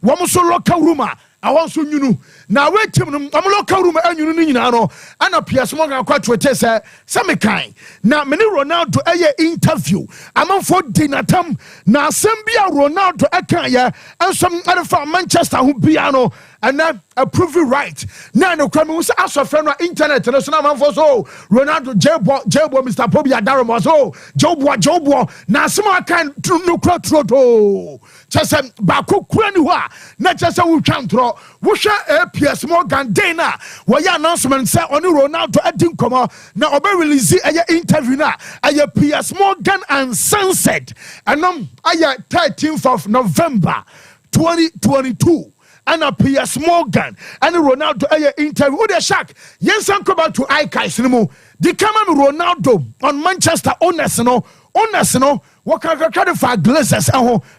wɔn so locker room I want so nyunu na wait him no local room anyunu ni nyina no ana Piers Morgan kwa twete say me kan na me ni Ronaldo interview amanfo dinatam na asem bia Ronaldo aka ye ensom adefa Manchester ho bia no and then approve it right na no kwame us asofre no internet no so na amanfo so Ronaldo jebo Mr. Pobi Adaramo so jobo na asem aka no kra trodo chese ba kokura ni ho a na chese wo twantro wo hwe Piers Morgan Dana why announcement say on Ronaldo adin komo na obe release interview na Piers Morgan and Sunset and 13th of November 2022 and Piers Morgan and Ronaldo interview with the shark yensan come back to Icais no the come Ronaldo on Manchester owners no what can for Glazers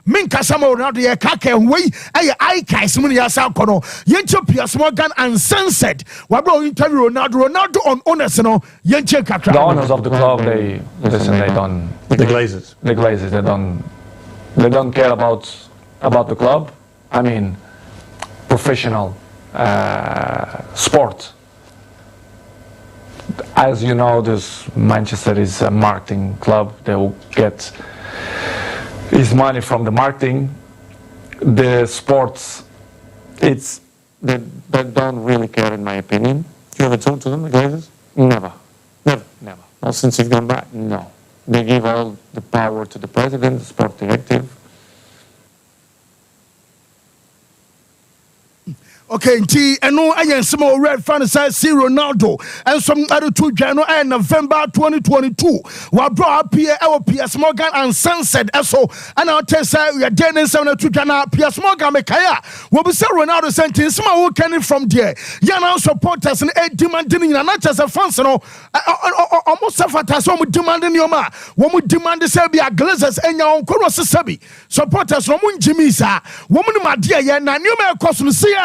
min kasama Ronaldo ye kake we Icais mun ya sa kono yenche Piers Morgan and Sunset what bro interview Ronaldo on owners no yenche kakra the owners of the club they listen they don't the Glazers they don't care about the club. I mean professional sport. As you know, this Manchester is a marketing club. They will get his money from the marketing. The sports, they don't really care, in my opinion. You ever talk to them, the Glazers? Never. Not since you've gone back. No. They give all the power to the president, the sport directive. Okay, and no, I am small red fan says see Ronaldo and some other two January and November 2022. What brought up here our Piers Morgan and Sunset so and I'll tell you we are doing 72 January Piers Morgan Mekaya. What we say Ronaldo sentence who can from there. Yeah, now supporters and demanding not just a fans no almost as some demanding your man. When we demand the Serbia Glazers and your own Sebi supporters from Jimisa, woman my dear, yeah, na new man cost to see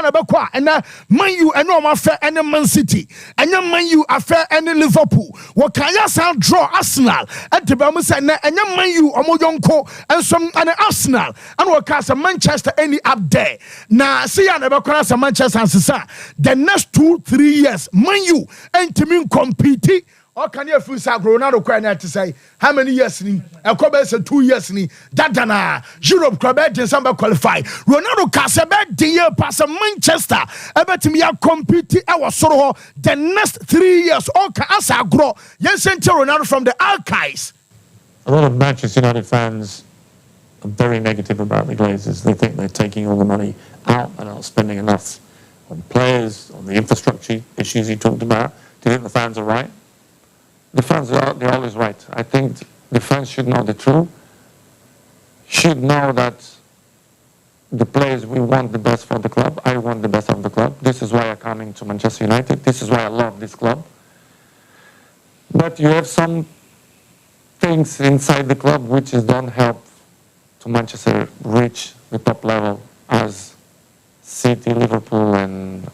and Man U and no affair and Man City and Man U affair and Liverpool. What can you sound draw Arsenal at the Bamus and Man U or Moyonko and some and Arsenal and what cast Manchester any up there. Now see I never cross Manchester and the next 2-3 years Man U and Team competing. How can you feel so Ronaldo to say how many years ni? A couple 2 years ni. That dana Europe club December qualify. Ronaldo Casabet the year pass Manchester. About me compete our solo the next 3 years. All can answer grow. Yes, Ronaldo from the Archives. A lot of Manchester United fans are very negative about the Glazers. They think they're taking all the money out and not spending enough on players, on the infrastructure issues he talked about. Do you think the fans are right? The fans they're always right. I think the fans should know the truth. Should know that the players, we want the best for the club. I want the best of the club. This is why I'm coming to Manchester United. This is why I love this club. But you have some things inside the club which don't help to Manchester reach the top level as City, Liverpool, and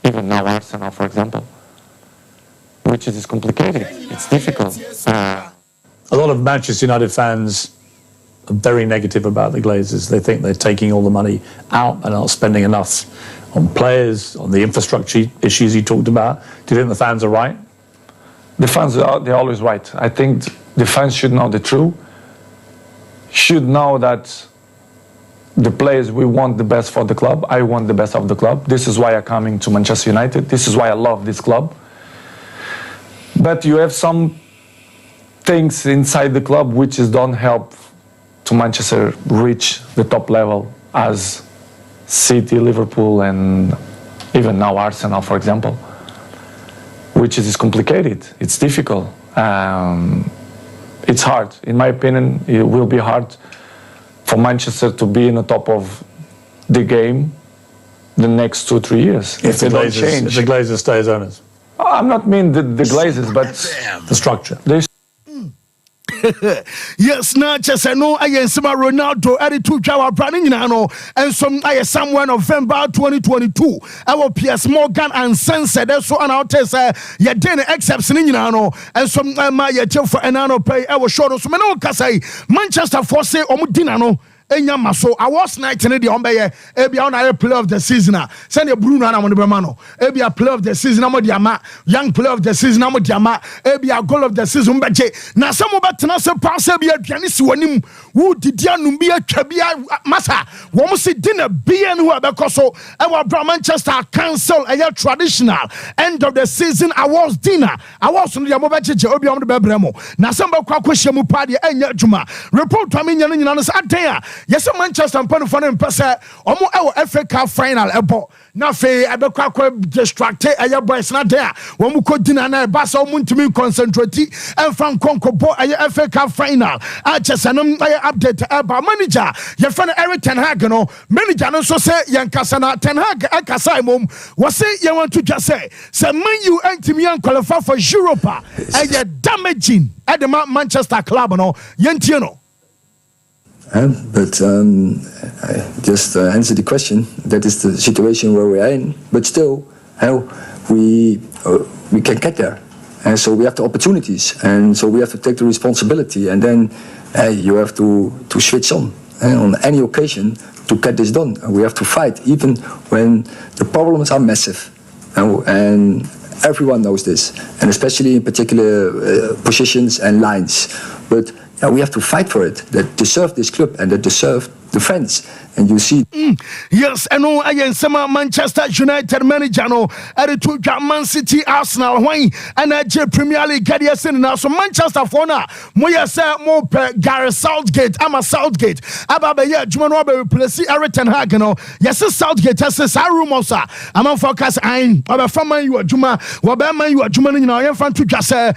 even now Arsenal, for example. Which is complicated. It's difficult. A lot of Manchester United fans are very negative about the Glazers. They think they're taking all the money out and not spending enough on players, on the infrastructure issues he talked about. Do you think the fans are right? The fans they're always right. I think the fans should know the truth. Should know that the players, we want the best for the club. I want the best of the club. This is why I'm coming to Manchester United. This is why I love this club. But you have some things inside the club which don't help to Manchester reach the top level as City, Liverpool, and even now Arsenal, for example. Which is complicated. It's difficult. It's hard. In my opinion, it will be hard for Manchester to be in the top of the game the next 2-3 years. If the Glazers stay as owners. I'm not mean the Glazers, but the structure. Yes, not just I know I am some Ronaldo added to Jawa Branding and some I am somewhere November 2022. Our Piers Morgan and Sunset so an out test ya dene exception and some my for anano pay our short so no say Manchester for say omudinano enya maso awards night ne de on be ye ebia on player of the season send the Bruno na mo de be ma no ebia player of the season na mo de ama young player of the season na mo de ama ebia goal of the season be je na some betena se pass ebia aduane si wonim wo didi anum bi atwa bia masa wo mo se dinner bia no abekọ so e wa Manchester cancel a traditional end of the season awards dinner awards no de mo be cheche obi om de be bremo na some be kwa kwhye mu pa de enya adwuma report to me nyana nyina no sa adan a yes Manchester mpano fo no mpese omo e wo FA Cup final ebo na fe abekwa kwa distract aya boys na there wo mu ko dinner na ba sa omo ntimi concentrate emfa nkonko bo aya FA Cup final a chesanom aya update aba manager ye fa na Eric Ten Hag no manager no so say yen kasa na Ten Hag akasa mom wo say ye want to just say Man U antimi an qualify for Europa aya damaging at the Manchester club no yentie no. But just answer the question. That is the situation where we are in. But still, we can get there. And so we have the opportunities. And so we have to take the responsibility. And then you have to switch on any occasion to get this done. And we have to fight, even when the problems are massive. And everyone knows this. And especially in particular positions and lines. But we have to fight for it, that deserve this club and that deserve the fans. And you see yes, and no again some Manchester United manager no at to Man City, Arsenal, why and Premier League Gadiasin now. So Manchester for now, Moya say more Gareth Southgate, I'm a Southgate. Ababa yeah, Jumano be replace Eric Ten Hag no. Yes, Southgate says I rumors are. I'm on focus I'm from Man you Juma, Wabama you are Juma in our fan to just say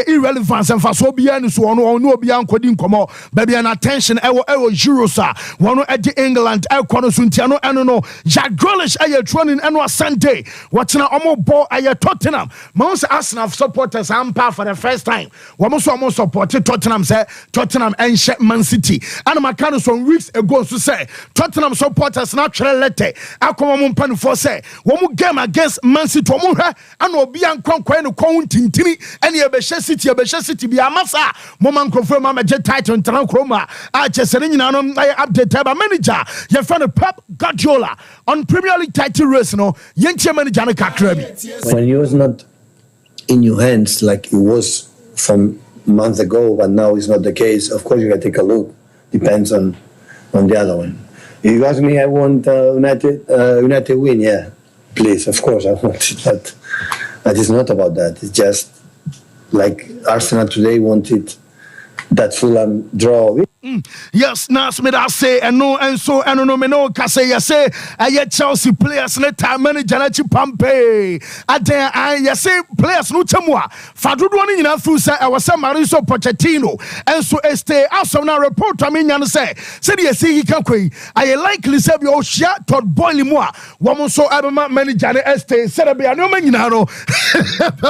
irrelevance and for so be and so on no be coding come baby an attention Eurosa one at the England Kono Suntiano no Jack Grealish aye training and Sunday watching omo ball aye Tottenham most Arsenal supporters ampa for the first time almost supported Tottenham say Tottenham and Man City and Makano some weeks ago so say Tottenham supporters naturally letter akomo mpan for say one game against Man City omo hwe and obi ankwankwan no kon tintini and ye be City bi amasa moment confirm ma je title ntran kroma a chesere nyina no update ba manager your friend Pep Guardiola on Premier League title race no yenche manager no kakra bi when he was not in your hands like it was from months ago, but now it's not the case. Of course you can take a look, depends on the other one. If you ask me, I want United win, yeah, please, of course I want it, but it's not about that. It's just like Arsenal today wanted that Fulham draw. Yes, now me that say and no and so and no me no can say yes say I Chelsea players let time manager na chi pampe aden I yes say players no chamwa fadodo no nyina fu say I was Mauricio Pochettino and so stay also now report to me nyan say the see he can kwai I likely say be o share Todd Boyle mu a wo mo so abema manager na stay say be no ma nyina no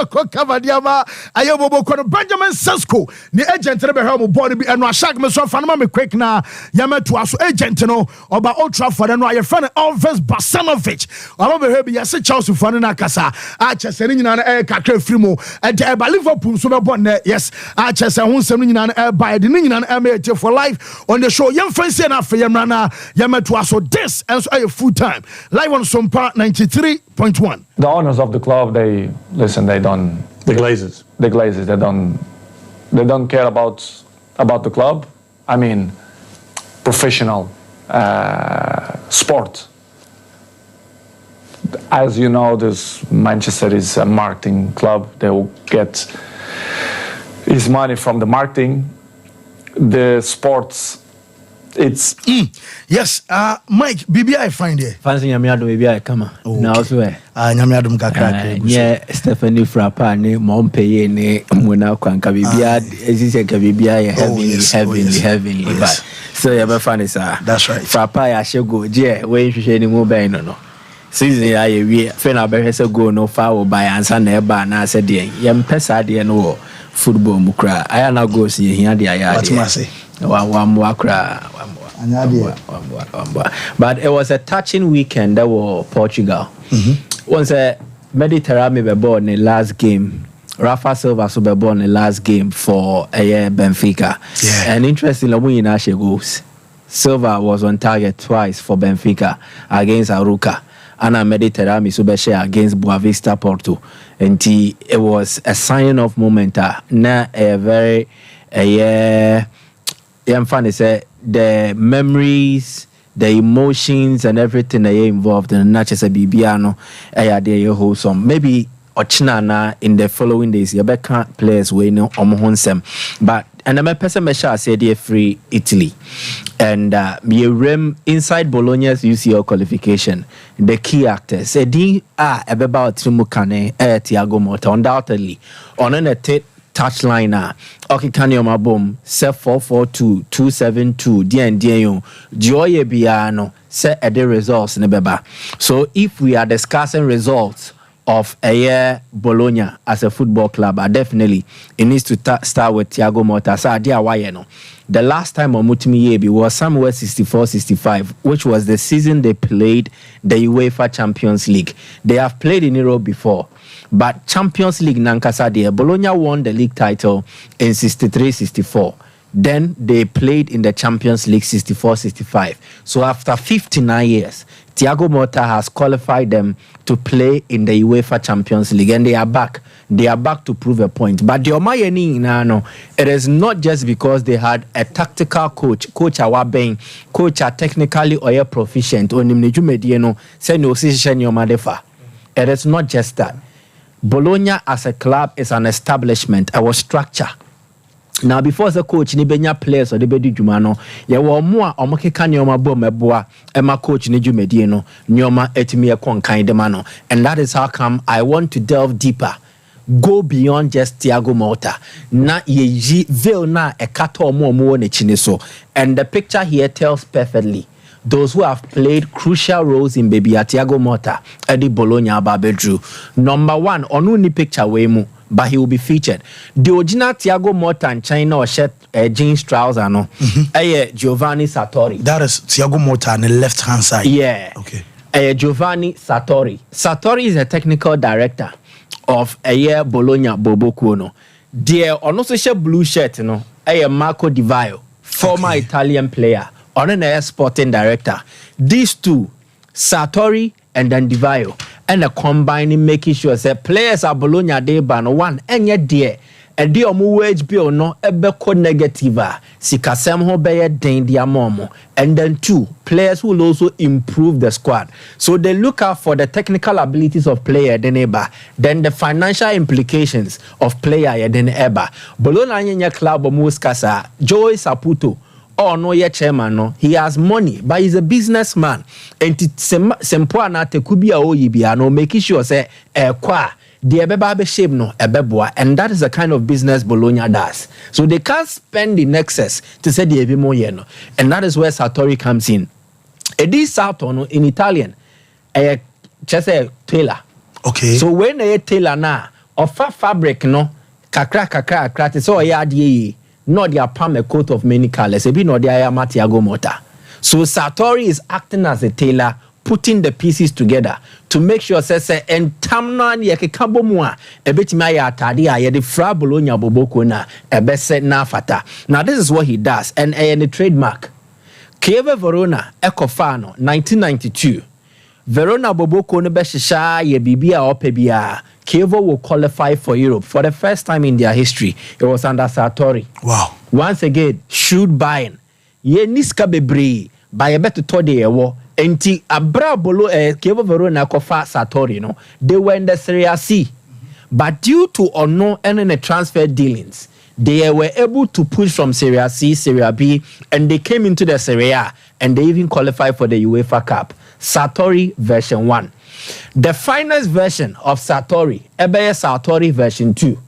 ko kavadiama ayobobo ko Benjamin Sesko ni agent na be ha mo board bi eno ashag me so me quick na yameto aso agent no oba Old Trafford no aye friend Elvis Basanovic oba be hebi yes Chelsea fan na kasa a chese ni nyina na kakra free mo e de ba Liverpool so be born yes a chese ho nsem ni nyina na ba de ni nyina na make for life on the show yem fancy na fe yemra na yameto aso this and so aye full time live on Sompa 93.1. The owners of the club, they don't, the Glazers they don't care about the club. I mean, professional sport. As you know, this Manchester is a marketing club. They will get his money from the marketing. The sports, it's yes. Mike, BBI find it. Fancy Yamiado BBI come now also. Nyamiadum kakra. Yeah, Stephanie Frappa ne Montpellier ne Mona Kwanka BBI. Is it BBI heavenly but so you ever find it sir. That's right. Frappa ya shego je we hwehwe ni mo ben no. Season ya ye we fe na be hwese go no foul by ansa na e ba na ase de yem pesa de no football mu kra. Aya na go see hia de aya de. What must say? But it was a touching weekend that was Portugal. Once a Mediterranean be born in last game. Rafa Silva so be born in last game for Benfica. Yeah. And interestingly, we in Ashe goals. Silva was on target twice for Benfica against Aruca. And I meditated Subeshe against Boavista Porto. And it was a sign of moment. Na a very funny say the memories, the emotions and everything that involved in not just a Bibiano, wholesome. Maybe Ochinana in the following days, you can't players we know but and I'm a person said they're free Italy. And you inside Bologna's UCL qualification, the key actors said about Timukane Thiago Motta undoubtedly on an touchline okay can you boom set 442 272 DN Joy Biano set at the results in the beba. So if we are discussing results of a year Bologna as a football club, definitely it needs to start with Thiago Motta. So the last time on Mutimi Yebi was somewhere 64-65, which was the season they played the UEFA Champions League. They have played in Europe before, but Champions League Nankasa there, Bologna won the league title in 63-64. Then they played in the Champions League 64-65. So after 59 years, Thiago Motta has qualified them to play in the UEFA Champions League, and they are back. They are back to prove a point. But the Omayeni, it is not just because they had a tactical coach Awabeng, coach are technically or proficient. It is not just that. Bologna as a club is an establishment, our structure. Now before the coach ni benya players or the bedi jumano ya wo mo a omokeka nyoma bo meboa e ma coach ni jumedie no nyoma etimi ekon kan de ma no. And that is how come I want to delve deeper, go beyond just Thiago Motta na ye veil na e kata omo na chine so. And the picture here tells perfectly those who have played crucial roles in baby Thiago Motta Eddie Bologna Babedru. Number one onu ni picture we mu, but he will be featured. The original Thiago Motta in China or shirt jeans trouser no. Giovanni Sartori. That is Thiago Motta on the left hand side. Yeah. Okay. Giovanni Sartori. Sartori is a technical director of Bologna Bobo Cuono. The also share blue shirt no. Marco Di Vaio, former Italian player, on an sporting director. These two, Sartori and then Di Vaio, and the combining making sure that players are Bologna they ban one and yet dear and the wage bill no ebeko negativa sikasem ho beye den dia momo. And then two, players will also improve the squad. So they look out for the technical abilities of player then the financial implications of player then Bologna nya club muskasa Joey Saputo. Oh no, yeah, chairman, no. He has money, but he's a businessman. And sempo na te kubia oyibia no, making sure say kwa the ebeba shape no ebeboa, and that is the kind of business Bologna does. So they can't spend in excess to say the ebimo no, and that is where Sartori comes in. Edi Sarto no in Italian, just a tailor. Okay. So when a tailor na offer fabric no kakra so ya die. Not their palm a coat of many colors. Ebi no their Thiago Motta. So Sartori is acting as a tailor, putting the pieces together to make sure say and tamna ni ekekabo mu a ebetimi ya atade a ye de fra Bologna boboko na ebese na fata. Now this is what he does, and the trademark. Chievo Verona Ecofano 1992. Verona boboko no be shisha ye bibia opebia. Chievo will qualify for Europe for the first time in their history. It was under Sartori. Wow. Once again, shoot buying. Ye niska bebre by a better tode ewo. Enti abra bolo Chievo Verona kofa Sartori no. They were in the Serie C. But due to unknown and the transfer dealings, they were able to push from Serie C, Serie B, and they came into the Serie A, and they even qualified for the UEFA Cup. Sartori version 1. The finest version of Sartori, Ebeye Sartori version 2,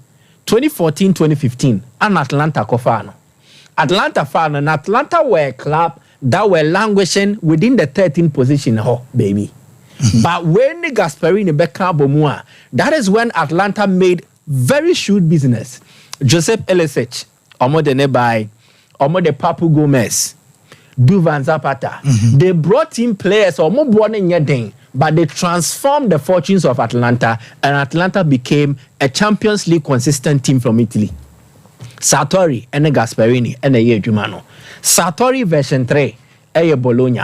2014-2015, and Atlanta Kofano. Atlanta fan and Atlanta were a club that were languishing within the 13th position, baby. But when the Gasperini Becca Bomua, that is when Atlanta made very shrewd business. Joseph Elisic, Omo de Nebai, Omo de Papu Gomez, Duvan Zapata. They brought in players, Omo Buone Nyedeng, but they transformed the fortunes of Atlanta, and Atlanta became a Champions League consistent team from Italy. Sartori and Gasperini and Jumano. Sartori version 3. Bologna.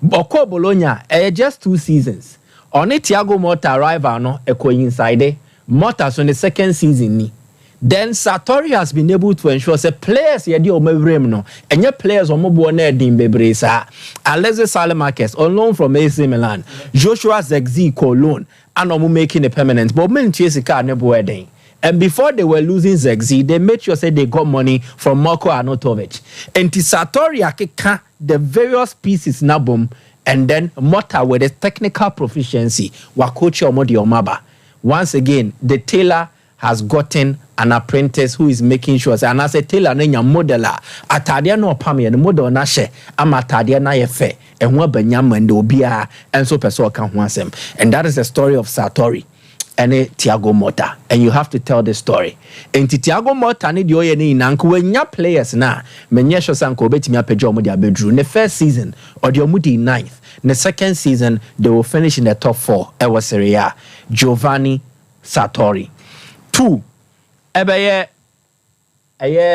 Boko Bologna, just 2 seasons. On it, Thiago Motta arrival no coincide. Motta on the second season ni. Then Sartori has been able to ensure say players yedi omevrem no. Enye players omobo na edin bebre sa. Alexis Saelemaekers on loan from AC Milan. Joshua Zirkzee on loan and omo making a permanent. But men chase car nebo edin. And before they were losing Zirkzee, they made sure say they got money from Marko Arnautovic. And Sartori akeka the various pieces nabum. And then Motta with the technical proficiency wa coach Omodi Omaba. Once again, the tailor has gotten an apprentice who is making sure. And as a tailor, nenya modeler, atadia no pami and model na she, ama atadia na yefe, and wa benyam and obia, and so person can wansem. And that is the story of Sartori and Thiago Motta. And you have to tell the story. And Thiago Motta ni dio ye ni nanku wenya players na menye sho sanko betimi apejo omodi abedru. The first season or the omodi 9th. The second season they will finish in the top 4. Ewa Serie A. Giovanni Sartori. 2. Eye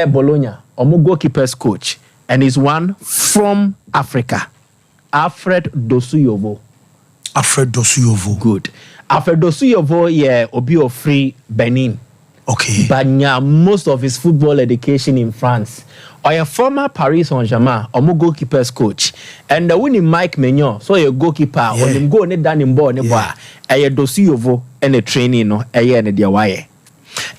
Bologna. Omu goalkeeper's coach. And is one from Africa. Alfred Dosuyovo. Alfred Dosuyovo. Good. Alfred Dosuyovo, obi of free Benin. Okay. But most of his football education in France. Or a former Paris Saint-Germain, or goalkeeper's coach. And the winning Mike Maignan, so a goalkeeper, when him go ne down in ball, ne boy, a Dosuyovo and a training, no, a year and a dear.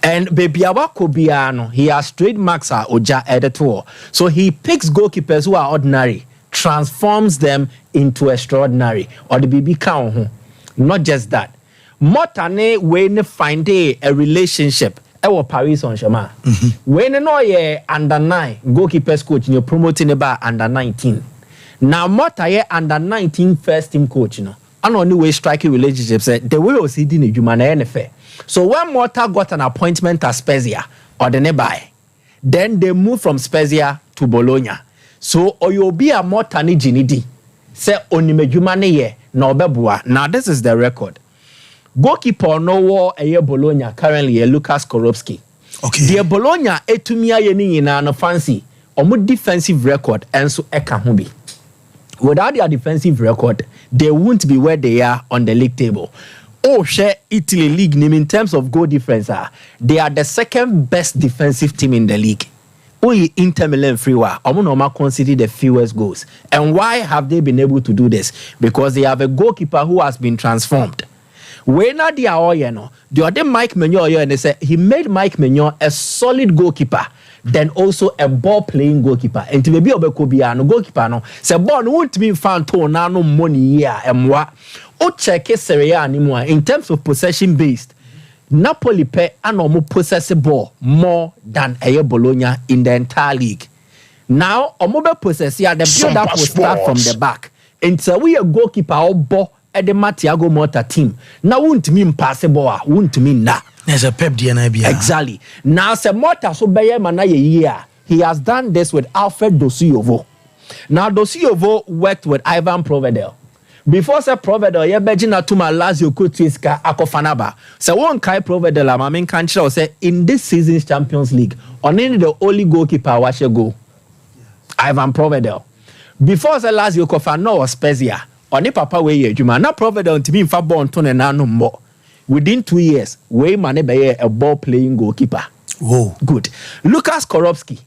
And baby Awakobiano, he has trademarks Oja editor. So he picks goalkeepers who are ordinary, transforms them into extraordinary, or the baby count. Not just that. Motane when find a relationship. Ewo Paris Saint-Germain. When no ye under 9 goalkeepers coach, you promoting about under 19. Now Mota ye under 19 first team coach, you know. And only way striking relationships. The way was he didn't you man NFL. So when Mota got an appointment at Spezia or the nearby, then they moved from Spezia to Bologna. So Oyobi a Mota ni jinidi. Say onimejumane ye na obebua. Now this is the record. Goalkeeper no war a year Bologna currently a Lucas Skorupski. Okay. The Bologna etumia yeni na no fancy. Omu defensive record and so eka hubi. Without their defensive record, they won't be where they are on the league table. Oh, share Italy league name in terms of goal difference. They are the second best defensive team in the league. Only Inter Milan freewa. Omunoma conceded the fewest goals. And why have they been able to do this? Because they have a goalkeeper who has been transformed. When they are the other Mike Maignan, and they say he made Mike Maignan a solid goalkeeper, then also a ball playing goalkeeper. And to be a no goalkeeper, no say ball won't be found to no money here and what. O check Serie A anymore in terms of possession based. Napoli pay and possess ball more than a Bologna in the entire league. Now, Omobe possess the build up will start from the back. And so we a goalkeeper or ball at the Thiago Motta team. Now won't mean passable, won't mean na. There's a Pep DNA. Exactly. Now se Motta so beye manaye year. He has done this with Alfred Dosuyovo. Now Dosuyovo worked with Ivan Provedel. Before say Provedel, ye begina to my Lazio Kutwiska Akofanaba. So one kai Provedel, my main country say in this season's Champions League, only the only goalkeeper watch go. Ivan Provedel. Before say Lazio Kofano or Spezia, only papa we ye juma. Now Provedel to be in fa born to no more. Within 2 years, we mane be a ball playing goalkeeper. Whoa. Good. Lucas Skorupski.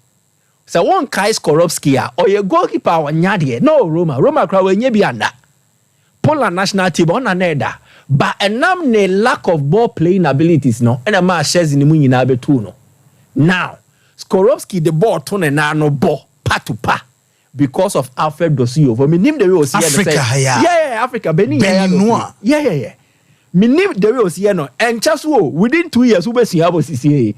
So one kai Skorupski or your goalkeeper wanyadi. No Roma crowd when ye be under. Poland national team on another, but a ne lack of ball playing abilities no, and a man shares in the moon in Abetuno. Now, Skorupski the ball turn and no ball pa to pa because of Alfred Dosuyovo. Me name the way was Africa, yeah, Africa, Benin, yeah. Me name the way was no, and just within 2 years, we see how was CCA.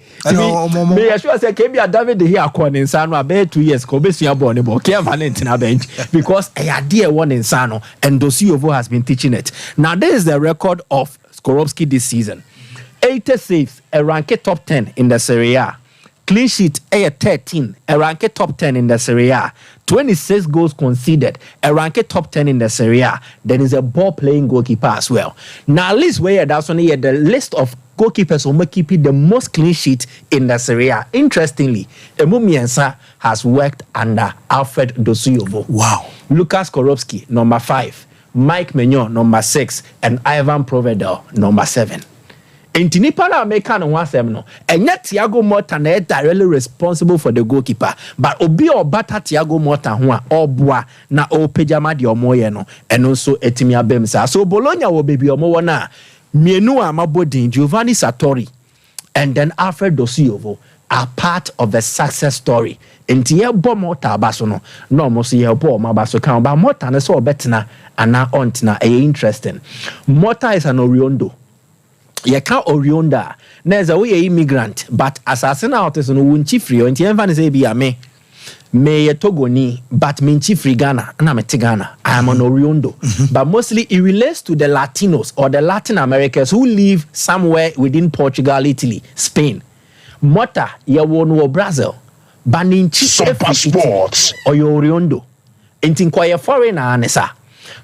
Me assure say Kebia David here akon in Sano about 2 years. Ko be see born ball. Ke Valentina bench because a idea one in Sano and Dosuyovo has been teaching it. Now this is the record of Skorupski this season. 80 saves, a ranked top 10 in the Serie A. Clean sheet, 13, a ranked top 10 in the Serie A. 26 goals conceded, a ranked top 10 in the Serie A. Then is a ball-playing goalkeeper as well. Now, at least where that's on here, the list of goalkeepers who keeping the most clean sheet in the Serie A. Interestingly, Emu Miensa has worked under Alfred Dosuyovo. Wow. Lucas Korowski, number 5. Mike Maignan, number 6. And Ivan Provedel, number 7. Enti nipa na America no wasem no enya Thiago Motta na directly responsible for the goalkeeper, but obi obata Thiago Motta ho a oboa na opejama de omoye no eno so etimi abem sa. So Bologna wo bebi omo wona mienu a mabodin Giovanni Sartori and then Alfred Dosuyovo are part of the success story. Enti ye bo Motta abaso no no mo so ye bo ma abaso kan ba Motta na so obetena ana ontina interesting. Motta is an Oriondo. You can't Orionda. There's a way immigrant, but assassin out is no wunchi free. And Tienvan say be a me Togoni, but minchi free Ghana. And I'm a Tigana. I am an Oriondo. But mostly it relates to the Latinos or the Latin Americans who live somewhere within Portugal, Italy, Spain. Motta, you won Brazil. Baninchi Sompa Sports or your Oriondo. And inquire foreigner anesa.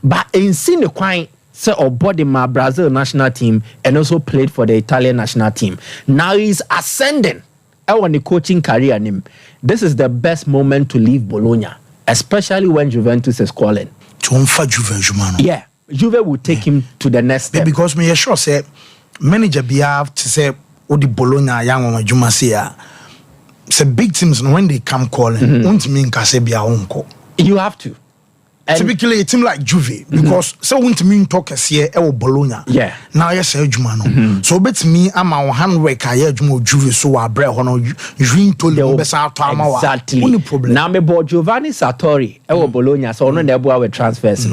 But in sin the quine. So body my Brazil national team and also played for the Italian national team. Now he's ascending. I want the coaching career name. This is the best moment to leave Bologna, especially when Juventus is calling. Yeah, Juve will take him to the next step. Because me sure say manager be have to say the Bologna young on Juma say big teams when they come calling, won't mean unko. You have to. Typically, a team like Juve, because so won't mean talk as here, Bologna. Yeah. Now, yes, Jumano. So, bet me, I'm our handwork, I heard Juve, so I break on you to the best out of exactly. Only problem. Now, me bought Giovanni Sartori, Bologna, so on the boy with transfers.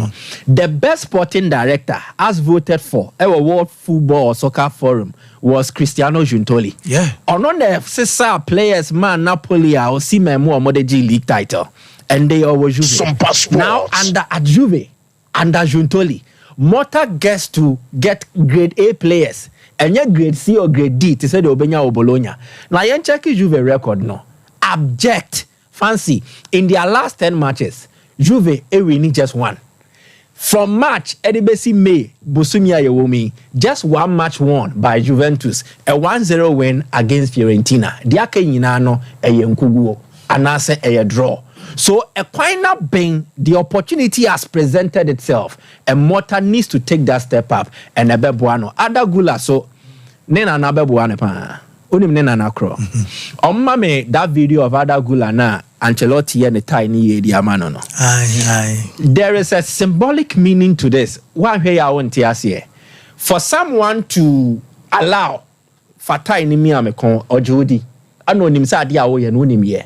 The best sporting director, as voted for, World Football or Soccer Forum, was Cristiano Giuntoli. Yeah. On the Cesar players, man, Napoli, or Simemo, or Modegi League title. And they always Juve. Now under Juve, under Giuntoli, Motta gets to get grade A players and yet grade C or grade D to say the Obenya or Bologna. Now you check Juve record no. Abject. Fancy. In their last 10 matches, Juve winning just one. From March, Edibesi May, Busumia Yewomi, just one match won by Juventus, a 1-0 win against Fiorentina. Diake Yinano, a Yenkuguo, Anase, a draw. So a final bang, the opportunity has presented itself, and Motta needs to take that step up. And Abebuano, Adagula, so Nena Nabebuane pa, unim Nena Nakro. Mame that video of Adagula na Ancelotti and the tiny diamano no. Aye. There is a symbolic meaning to this. One way I want to say, for someone to allow Fatai ni mi amekon or Jodi, anonim sa dia wo ye no nim ye.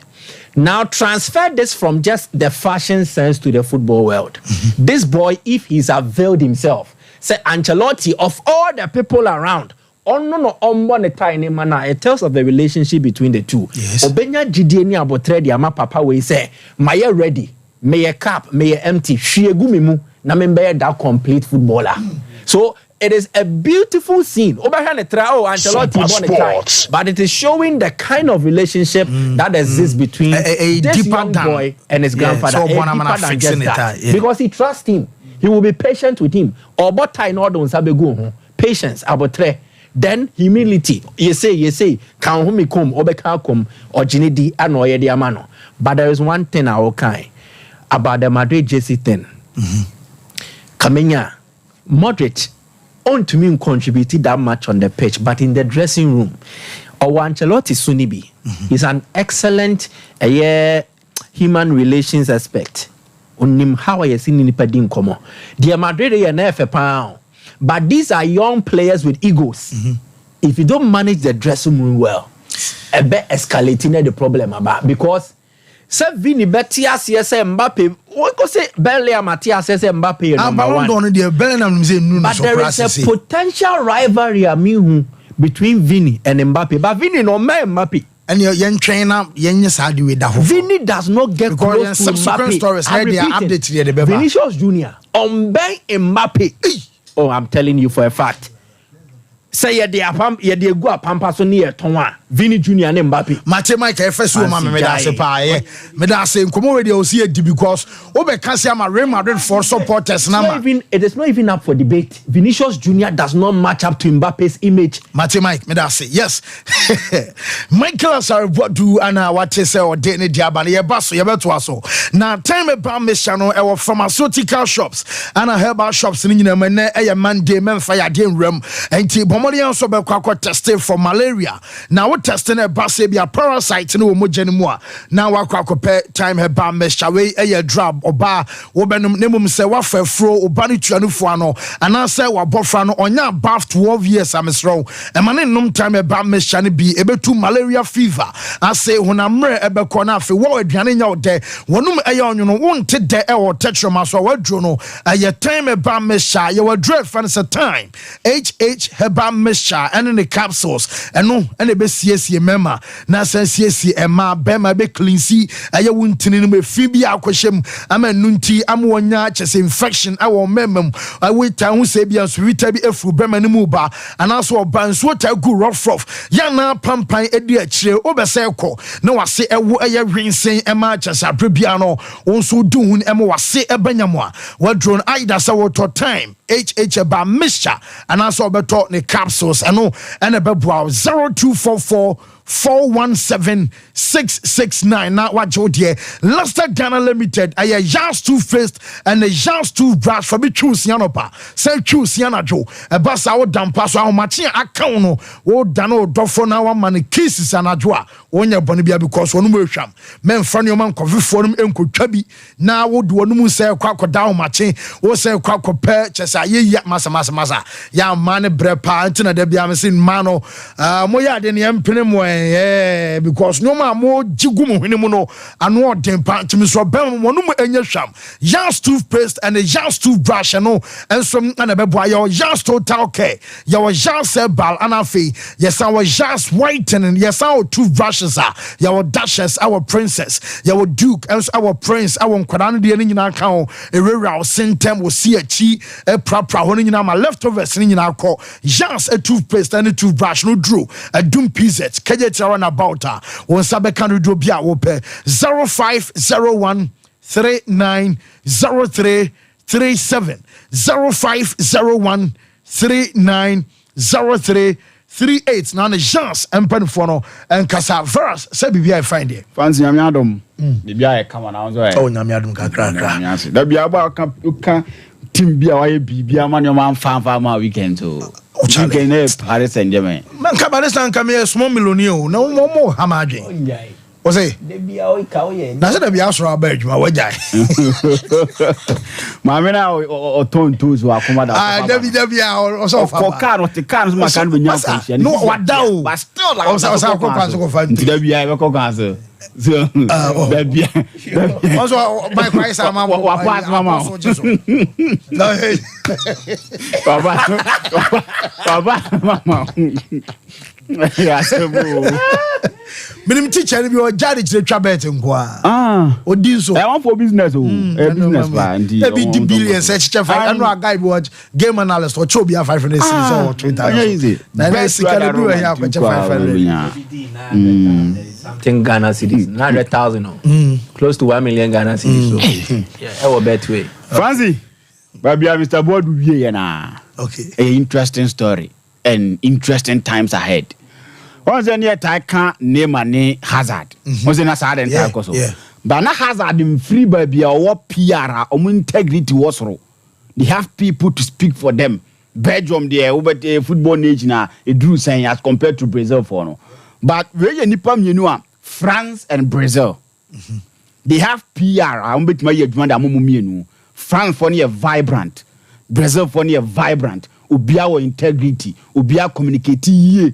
Now transfer this from just the fashion sense to the football world. This boy, if he's availed himself, say Ancelotti of all the people around, it tells of the relationship between the two. Yes. Obenya Gideoni abotre di ama papa we say, "Maye ready, maye cap, maye empty, shiegu na membe that complete footballer." So it is a beautiful scene. Ancelotti, but it is showing the kind of relationship that exists between this young boy and his grandfather. Because he trusts him. He will be patient with him. Patience. Then humility. You say, but there is one thing I will kind about the Madrid JC thing. Kamenya, Modric, on to me contributed that much on the pitch, but in the dressing room, Ancelotti Sunibi is an excellent human relations aspect. Unim how I seen in Padin Dear Madrid but these are young players with egos. If you don't manage the dressing room well, a bit escalating the problem about because Vini Betias Mbappe. What go say Bellingham Matias Mbappe number one. But there is a potential rivalry between Vini and Mbappe. But Vini no man Mbappe. And your trainer, Vini does not get close to Mbappe. Stories, Vinicius Junior on Mbappe. Oh, I'm telling you for a fact. say ye de go apampa so near Tonwa, Vini Junior and Mbappe. Mate Mike first woman me da se pa me da se nkomo we dey o see edi because Obekasi am Real Madrid for supporters na it is not even up for debate. Vinicius Junior does not match up to Mbappe's image. Mate Mike me da say yes. Michael Asarbodu ana what say o de ne diaba na ye ba so ye beto aso. Na time about mission no e pharmaceutical shops and herbal shops ni nyina me na e Monday memfa ya de nram enti bomodian so be kwakọ test for malaria. Now what testing a basebia parasite no mo mu a na wakọ pe time herbal mixture we e drab oba wo benum nemum se wa fafro oba ne tuanufo ano ana se wa bofra no onya above 12 years amesro e mane num time herbal mixture ne bi ebetu malaria fever ase honamre ebekọ na afi wo aduane nya ode wonum eye onwono wonte de e wo tetroma so wadro no aye time herbal mixture ye wadro fan se time HH herbal mixture and the capsules and no and the best mema na sensiesi ema bema be cleansi aye wuntini no be fibia akwhyem ama nunti amwonya chese infection awo memem awita hu se bia so wita bi afuru bema ne mu ba anaso obanso ta gu rough ya na pampan edi akire obese ekọ na wase ewo aye hwensen ema chese abrebia no wonso duhun ema wase ebanyamo a wadron aida sa woto time HH ba mixture anaso obeto ne capsules ano and a bebwa 0244 417-669. Now what you dear Leicester Ghana Limited a Yas toothpaste and a Yas toothbrush for me choose Yanopa. Say choose Yanajo a bus our dampa so how much account o dano dofo na wa man kisses and adwa on your bonibia because one more sham men front your man coffee for him and could chubby now would one say quack down matching or say quack purchase a ye massa ya man brepa antina de biamesin mano moya den yam pinemo because no ma mo jigumu hwene no ano den pa ntimi so bem wonu mu enya hwam Yas toothpaste and a Yas toothbrush no enso na bebo ya Yas total care ya Yas herbal anafi yes our Yas whitening yes our toothbrushes are ya dashes our princess ya duke and our prince our nkwadano de ni nyina kan o ewura sentem wo si achi prapra ho ni nyina ma leftovers ni nyina akọ Yas a toothpaste and a toothbrush no drew a dum pizet kaje run about one sabe can do bia wo pe 0501 390337 0501 390338 na chance empen for no en kasa verse say bibia I find there fancy nyame adom bibia e kama na so oh nyame adom kakra da bia ba ka team bia wa ye bibia ma no man fan ma weekend so weekend e Paris Saint-Germain man ka Paris Saint-Germain small millionaire na mo hamadwe o say De bia o ka o ye na say da bia so abadwuma wajai ma me na o ton toes wa akoma da da bia o so fa ko car o te car so ma kan be nya ko sia no wada o but still like o sa ko pa so ko fa da bia e ko kan so da bia also my price am wa pass mama no hey baba mama ya sebo minim teacher bi o jari chire twa bet nkoa odi so I want for business business plan e be the billions e chiche five and no guy watch game analyst or chobi 500 series or 2000 na next can do here for 500 something Ghana cedis 900,000 close to 1 million Ghana cedis so yeah our bet way Fancy babia Mr. Board wie na okay a interesting story and interesting times ahead. Once any attack name and Hazard. Once in a sudden attack also. But na Hazard in free baby or PR or integrity was ro. They have people to speak for them. Belgium there over the football nation na it drew saying as compared to Brazil for no. But where you nipam you know France and Brazil. They have PR. I bet my adwuma amumu France for near vibrant. Brazil for near vibrant. Ubia or integrity, ubia communicate ye.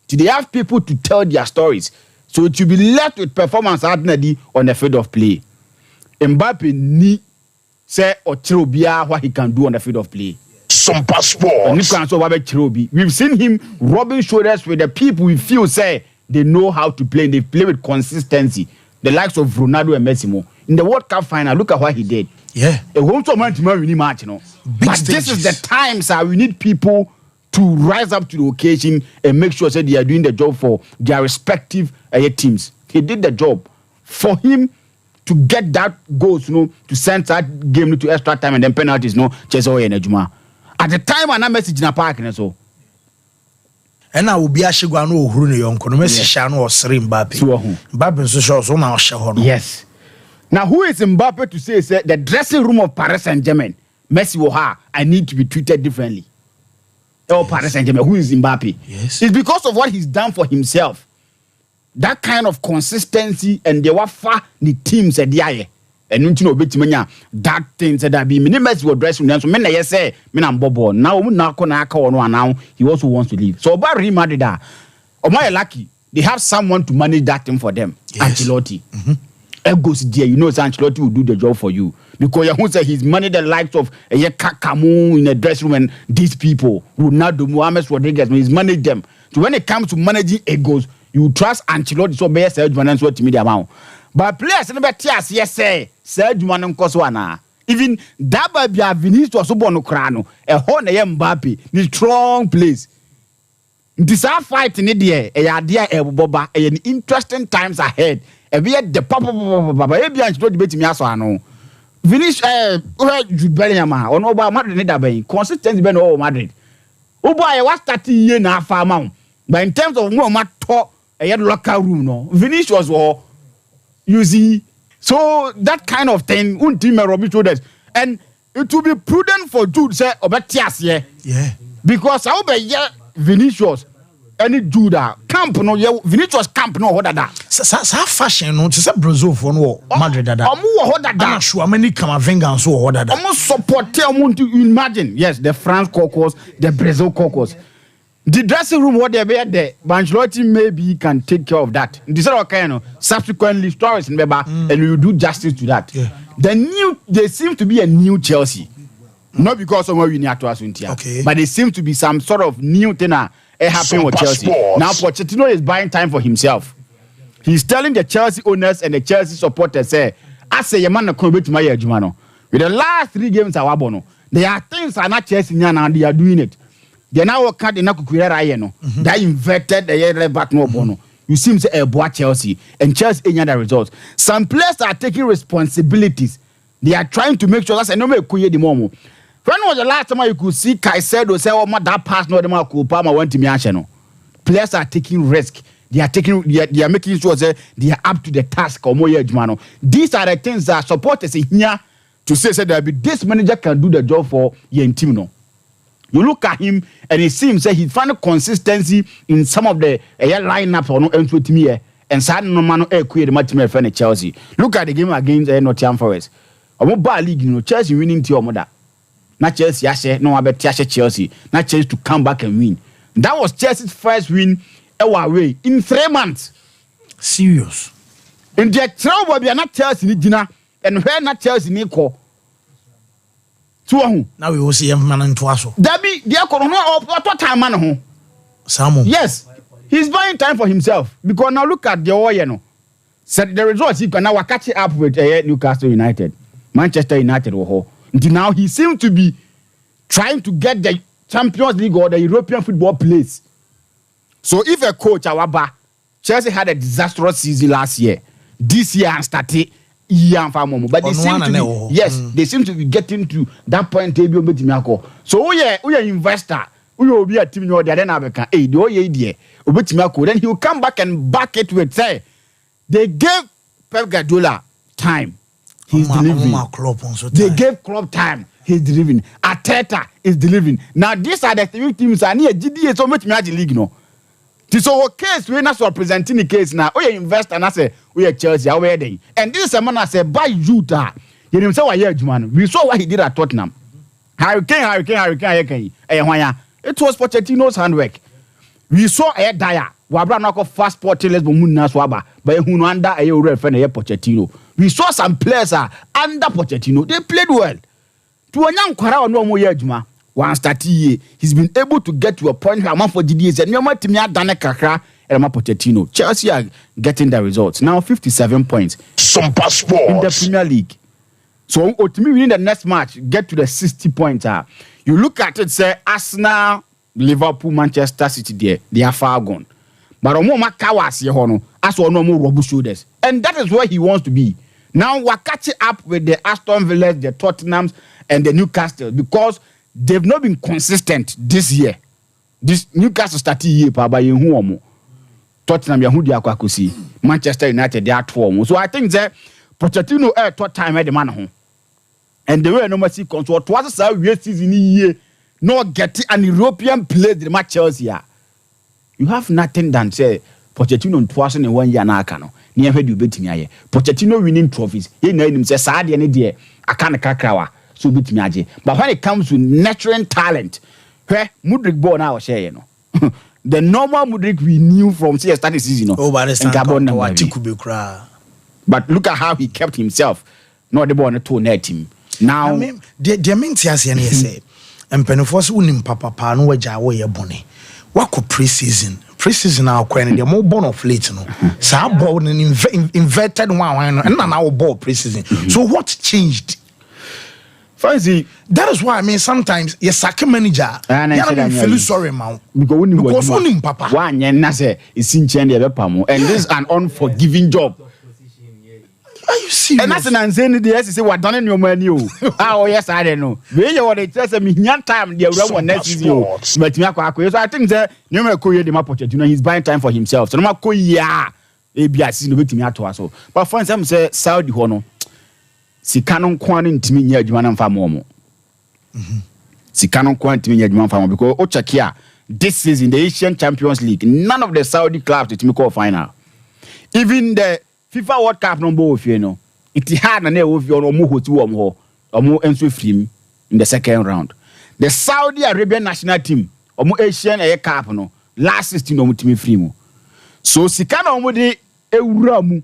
They have people to tell their stories. So to be left with performance ordinary on the field of play. Mbappe ni say or Chirobia what he can do on the field of play. Sompa Sports. We've seen him rubbing shoulders with the people we feel say they know how to play and they play with consistency. The likes of Ronaldo and Messi. In the World Cup final, look at what he did. Yeah. A whole man to win match, you know. But stages. This is the times we need people to rise up to the occasion and make sure that they are doing the job for their respective teams. He did the job. For him to get that goals, to send that game to extra time and then penalties, Chelsea at the time and I message in a park and so. And I will be a shigano who no young Messi Shano or Srim Mbappe so shows on our show. Yes. Now who is Mbappe to say the dressing room of Paris Saint-Germain? Messi will have I need to be treated differently. Or Paris Saint-Germain, who is Mbappe? Yes. It's because of what he's done for himself. That kind of consistency and the wafa the teams at the eye. And you know that thing said that be minimum will dress so men I say I'm Bobo now now he also wants to leave. So about Real Madrid or my lucky they have someone to manage that thing for them. Yes. Ancelotti. Goes there, Ancelotti will do the job for you because who say he's managed the likes of Kakamu in the dressing room and these people Ronaldo, Mohamed Rodriguez, he's managed them. So when it comes to managing egos, you trust Ancelotti so best and so to me the amount. But players never tears yes say Sergio Manon even that baby Vinicius was so born Ukraino a horn Mbappe the strong place. This are fighting it there a idea boba an interesting times ahead. And we had the papa Ancelotti bet me aso ano. Vinicius Jude Bellingham or no ba Madrid need that consistency ben over Madrid. Oh boy was 30 years na farm. But in terms of no matter a locker room no Vinicius was you see, so that kind of thing, and it will be prudent for Jude say obetias yeah. Because I'll be Vinicius any Judah camp no Vinicius camp no what that. Sa fashion no to Brazil for no Madrid that. I'm sure many Camavinga so what that. Almost support to imagine. Yes, the France caucus, the Brazil caucus. The dressing room, what they be there, Ancelotti maybe can take care of that. This is subsequently stories in Beba, and you do justice to that. Yeah. There seems to be a new Chelsea, not because of what we need to us, but there seems to be some sort of new thing happening with Chelsea. Sports. Now Pochettino is buying time for himself. He's telling the Chelsea owners and the Chelsea supporters, say, "I say your man come to my Jumano. With the last 3 games, I wabono. There are things are not Chelsea and they are doing it." They now can't they inverted the year back no bono. You seem to a boy Chelsea and Chelsea any other results. Some players are taking responsibilities. They are trying to make sure that's a no make the momo. When was the last time you could see Caicedo say, "Oh, my that pass no them could Palmer went to me." Players are taking risk. They are making sure that they are up to the task or more mano. These are the things that supporters in here to say that this manager can do the job for your team. No. You look at him and it seems that he found consistency in some of the lineups or no with me and sad no man the match me friend Chelsea. Look at the game against Nottingham Forest. Omo ba league Chelsea winning to your mother. Not Chelsea no about Chelsea. Not Chelsea to come back and win. That was Chelsea's first win away in 3 months. Serious. In the trouble we are not Chelsea ni dinner and where not Chelsea ni call. Now we will see him man into us. That be the time man. Yes, he's buying time for himself because now look at the oil, said the results he can now catch up with Newcastle United, Manchester United. Until now he seems to be trying to get the Champions League or the European football place. So if a coach, Chelsea had a disastrous season last year. This year and started. But they seem to be, they seem to be getting to that point. So we are investor. We will be a team. Then he will come back and back it with say they gave Pep Guardiola time. He's delivering. They gave Klopp time. He's delivering. Arteta is delivering. Now these are the 3 teams. I need a GDA so much the league no. So case we not representing the case now. We invest and I say we are Chelsea. And this is a man I say buy Utah. You know say why we saw what he did at Tottenham. Hurricane. It was Pochettino's handwork. We saw a Dyer. Wabra no fast sport let's munna swaba. But who under a real friend Pochettino. We saw some players under Pochettino. They played well. To a young crowd no more Juma. Once that he's been able to get to a point where I'm for GDS and you're done a kakra and I'm Pochettino. Chelsea are getting the results. Now 57 points. Sompa Sports. In the Premier League. So to me winning the next match, get to the 60 points. You look at it, say Arsenal Liverpool, Manchester City there, they are far gone. But Omo Makawasi hono, as one more rubber shoulders. And that is where he wants to be. Now we're catching up with the Aston Villa, the Tottenhams, and the Newcastle because they've not been consistent this year. This Newcastle started year by Yehuomo. Tottenham Yahudi Akwakusi, Manchester United, they are 12. So I think that Pochettino third time at the man home. And the way no mercy control twice a year season year, no getting an European player the match Chelsea. You have nothing than say Pochettino twice in 1 year na kano. Near where you bet me. Pochettino winning trophies. He named him say Saadi any day. I can't crack so bit me. But when it comes to nurturing talent, where Mudrik born now share, you know. The normal Mudrik we knew from say starting season. Oh, but but look at how he kept himself. Not the born to net him. Now, I mean, the main thing I say, and Penofos unim papa no waja way a bonny. What could preseason now when they're more born of late, no. So I bought an inverted one and now bought preseason. So what changed? Fancy that is why I mean sometimes your second manager you feel sorry man because unim papa one yen say is in change and this is an unforgiving job. Are you serious? And that's an insane idea. Say what done in your menu. Oh yes, I don't know. We you what it says me time the one next season. But me akwa so I think that no me ko the market, you know, he's buying time for himself. So no ma ko ya e bia season no betimi ato aso. But for some say Saudi ho no sika no kwan ntimi nya adwuma na mfa mo. Sika no kwan ntimi nya adwuma mfa mo because o check here this season the Asian Champions League none of the Saudi clubs ntimi call final. Even the FIFA World Cup number of you know it had na of you no ho ti wo mo enso free in the second round. The Saudi Arabian national team omo Asian Cup no last 16 omo team free mo. So sika na omo de ewura mu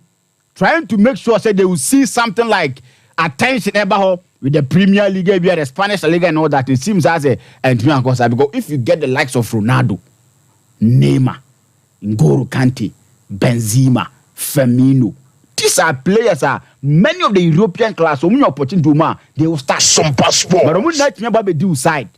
trying to make sure say they will see something like attention about with the Premier League, the Spanish League and all that. It seems as a and because if you get the likes of Ronaldo, Neymar, N'Golo Kante, Benzema, Firmino, these are players many of the European class. So when you opportunity to they will start Sompa sport. But when that never do side,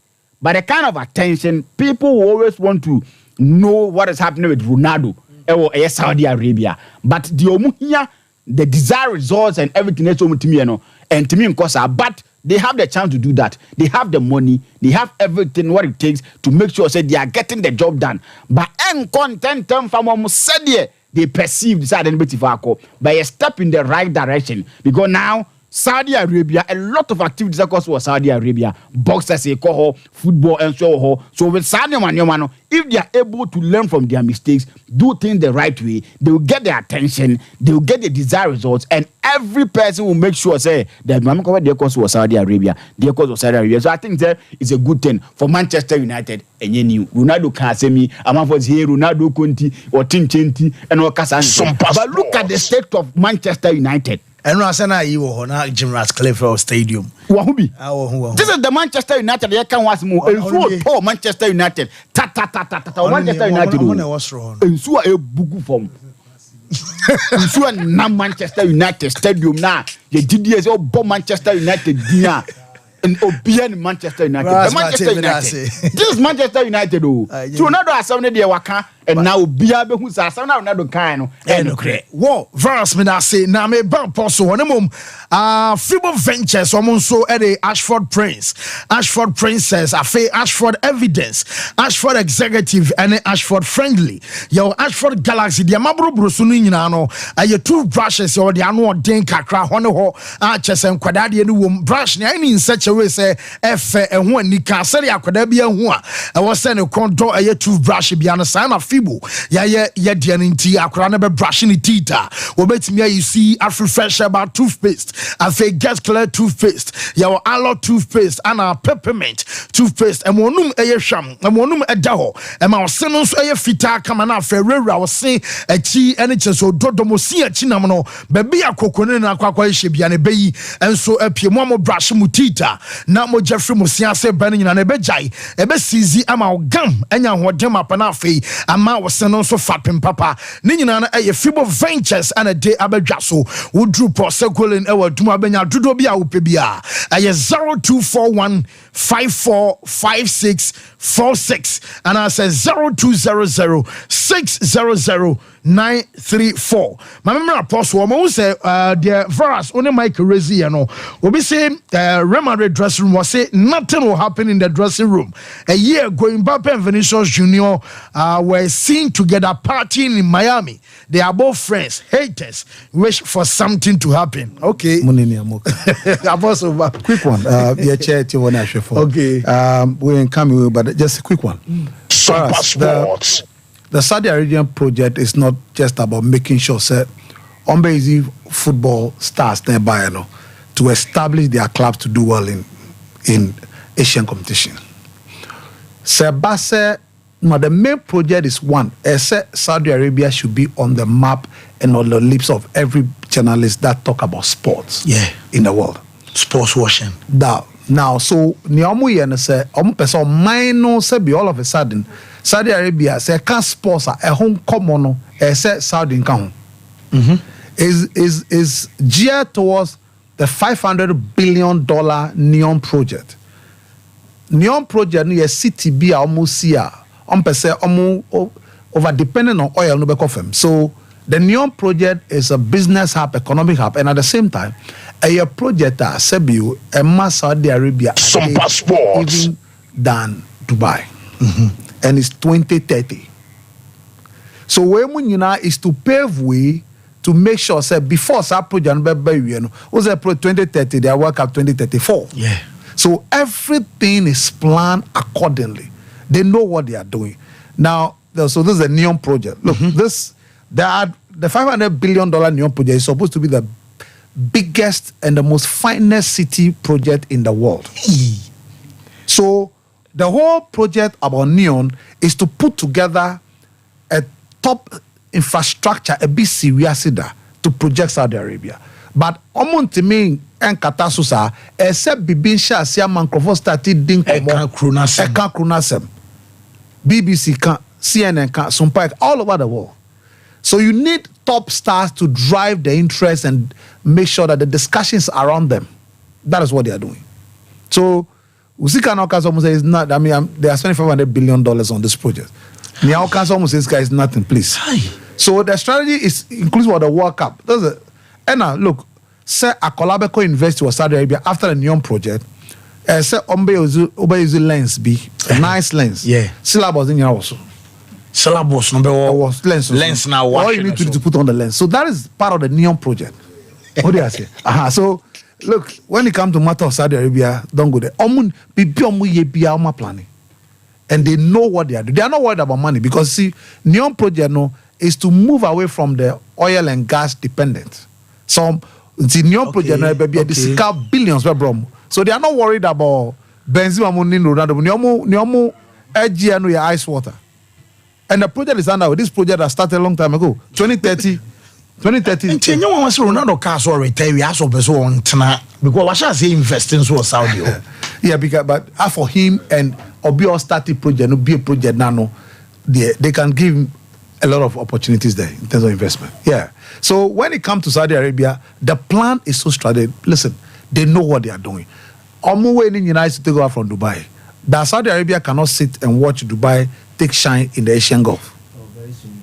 but the kind of attention people will always want to know what is happening with Ronaldo or Saudi Arabia. But the desired results and everything else to me, you know, and to me, of course, but they have the chance to do that. They have the money, they have everything what it takes to make sure say they are getting the job done. But content from almost said they perceive this identity for by a step in the right direction because now Saudi Arabia, a lot of activities across Saudi Arabia, boxers, football, and so on. So with Saudi Arabia, if they are able to learn from their mistakes, do things the right way, they will get their attention, they will get the desired results, and every person will make sure say that they cause Saudi Arabia, they cause Saudi Arabia. So I think that is a good thing for Manchester United. And you knew Ronaldo can't say me, I'm for here, Ronaldo Conti or Tim Chenti and all Casan. But look at the state of Manchester United. And Rasana, you were on Jim Ratcliffe Stadium. This is the Manchester United. They can't watch more. And Manchester United. Manchester United. What's wrong? And so a bugu form. And so a Manchester United Stadium now. The DDS all bomb Manchester United dinner. And Obian Manchester United. Manchester United. This is Manchester United. So now do something they waka and now Biabe who's a son of Nado Kano. Whoa, verse me that say na me ban poso one mum Fibo Ventures so at the Ashford Prince, Ashford Princess, Ashford Evidence, Ashford Executive, and Ashford Friendly. Yo Ashford Galaxy, the Mabro Brusuni no your toothbrushes or the annual den kakra hono chess and quadadi and brush in such a way say F and one Nika Sari Aquadabia one. I was sending a condo a toothbrush be on a sign of Fibo. Yeah, Dianinti, Aquanaba brushing the tita. Well, bet me you see Afri Fresh about toothpaste. I say Get Clear toothpaste. Your aloe toothpaste and our peppermint toothpaste. And monum a sham, and monum a daho. And my senus a fita come and Ferreira was saying a chi and it's so dodomosia chinamano, baby a coconut aquaquashi and a bay, and so a piemo brush mutita. Now mo Jeffrey Musia say burning and a bejai, a besizi am our gum, and yan what them up and a fee. ama waseno so fapem papa ne nyina na Fibo Ventures and a day abedwa so wo drew prosecolin e waduma benya dodo bia wo pebia 0241 545646 and I say 0200 600 934. My memory apostle woman say the verse only Mike Rezi no we say Real Madrid dressing room was say nothing will happen in the dressing room. A year ago Mbappe and Vinicius Junior were seen together partying in Miami. They are both friends, haters, wish for something to happen. Okay. Apostle, quick one. Yeah, chair to one actually for. Okay. We ain't coming, but just a quick one. Sompa Sports. The Saudi Arabian project is not just about making sure that Ombezi football stars nearby, to establish their clubs to do well in Asian competition. Sebase, the main project is one. Saudi Arabia should be on the map and on the lips of every journalist that talk about sports in the world. Sports washing. Now, so Niamu Yen say, person minor say be all of a sudden, Saudi Arabia say can't sponsor a home common say Saudi income. Is geared towards the $500 billion Neon project. Neon project ni city be almost here. Person over dependent on oil no be confirm. So the Neon project is a business hub, economic hub, and at the same time, a project that Sebiu and Saudi Arabia Sompa Sports even than Dubai, and it's 2030. So where is to pave way to make sure that before that project was a 2030, they work up 2034. Yeah. So everything is planned accordingly. They know what they are doing. Now, so this is a Neon project. Look, the $500 billion Neon project is supposed to be the biggest and the most finest city project in the world. So the whole project about Neon is to put together a top infrastructure, a bit serious to project Saudi Arabia. But omontimi en katasusa except bibinsha sia microphone started din Eka krunasem. BBC can, CNN can, Sompa, all over the world. So you need top stars to drive the interest and make sure that the discussions around them. That is what they are doing. So Usika Nokas almost says not. I mean, they are spending $500 billion on this project. Niaukas almost says, guys, nothing, please. So the strategy is inclusive of the World Cup. And now look, say Akolabeko University was Saudi Arabia after the Neon project. Say Ombe use lens be a nice lens. Yeah. Syllabus in your also. Syllabus number was lens now. All you need to do to put on the lens. So that is part of the Neon project. What do I say? So look, when it comes to matter of Saudi Arabia, don't go there. Planning. And they know what they are doing. They are not worried about money because see, Neon project is to move away from the oil and gas dependent. So the Neon project they scout billions bro. So they are not worried about Benzema money Neomo EGN ice water. And the project is underway. This project has started a long time ago. 2030. And you want to Ronaldo cars or retire we also because I shall say investing so Saudi. Yeah, because but for him and Obio started project, no be a project nano, they can give him a lot of opportunities there in terms of investment. Yeah. So when it comes to Saudi Arabia, the plan is so strategic. Listen, they know what they are doing. Omuwe in the United States to take over from Dubai. That Saudi Arabia cannot sit and watch Dubai take shine in the Asian Gulf.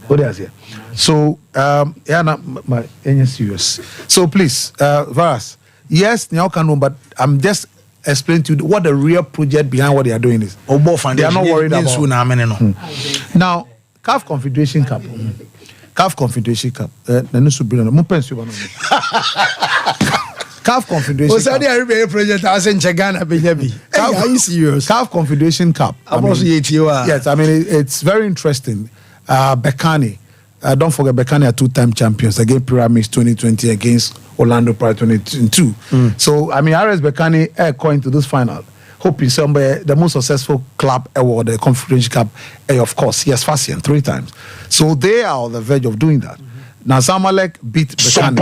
What do I say? So my serious. So please, Varas, yes, now can know, but I'm just explaining to you what the real project behind what they are doing is. They are not worried about. Now, CAF Confederation Cup. CAF Confederation Cup. CAF Confederation Cup. Saudi Arabia project I was in Chagana Benyabi. Are you serious? CAF Confederation Cup. Yes, I mean it's very interesting. Bekani. Don't forget Bekani are two-time champions against Pyramids 2020 against Orlando Pride 2022. So I mean RS Bekani are going to this final. Hoping somebody the most successful club award the Confederation Cup, of course, yes, Fashion 3 times. So they are on the verge of doing that. Now Zamalek beat Bekani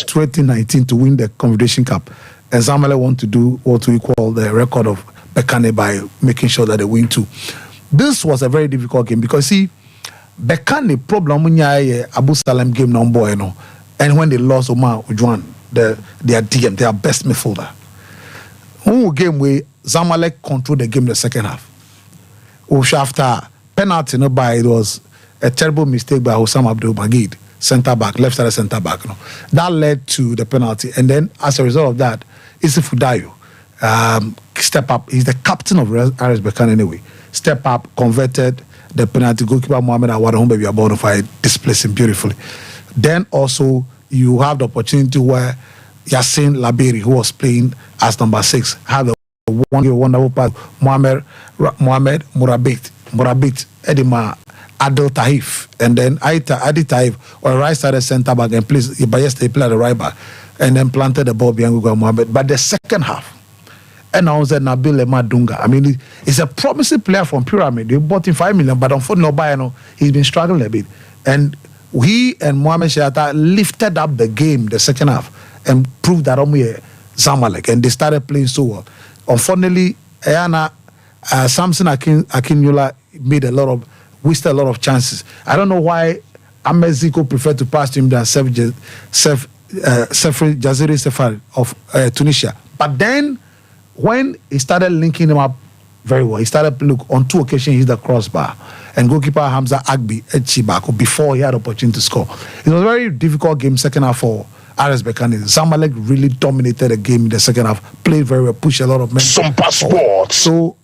2019 to win the Confederation Cup, and Zamalek want to do what we call the record of Bekani by making sure that they win too. This was a very difficult game because see, Bekani problem nya Abu Salem game no boy no. And when they lost Omar Ujwan, their DM, their best midfielder. Who game where Zamalek controlled the game the second half. After penalty no by it was a terrible mistake by Hossam Abdul Magid, centre back, left side centre back. No. That led to the penalty. And then as a result of that, Isifu Dayo step up. He's the captain of RS Berkane anyway. Step up, converted the penalty. Goalkeeper Mohamed Awad baby Abonofai displaced him beautifully. Then also you have the opportunity where Yassin Laberi, who was playing as number 6, had a wonderful pass. Mohamed Murabit, Edima Adel Taif, and then Adi Taif or right side centre back and plays. But yesterday he played the right back and then planted the ball behind Guga Mohamed. But the second half, and I was at Nabil Ema Dunga. I mean, he's a promising player from Pyramid. They bought him 5 million, but unfortunately, he's been struggling a bit. And he and Mohamed Shata lifted up the game the second half and proved that only Zamalek, and they started playing so well. Unfortunately, Samson Akinyola wasted a lot of chances. I don't know why Ameziko preferred to pass to him than Jaziri Sefari of Tunisia. But then, when he started linking him up very well, he started on 2 occasions he hit the crossbar, and goalkeeper Hamza Agbi Echibako before he had opportunity to score. It was a very difficult game second half for RS Berkane. Zamalek really dominated the game in the second half, played very well, pushed a lot of men. Sompa Sports. So,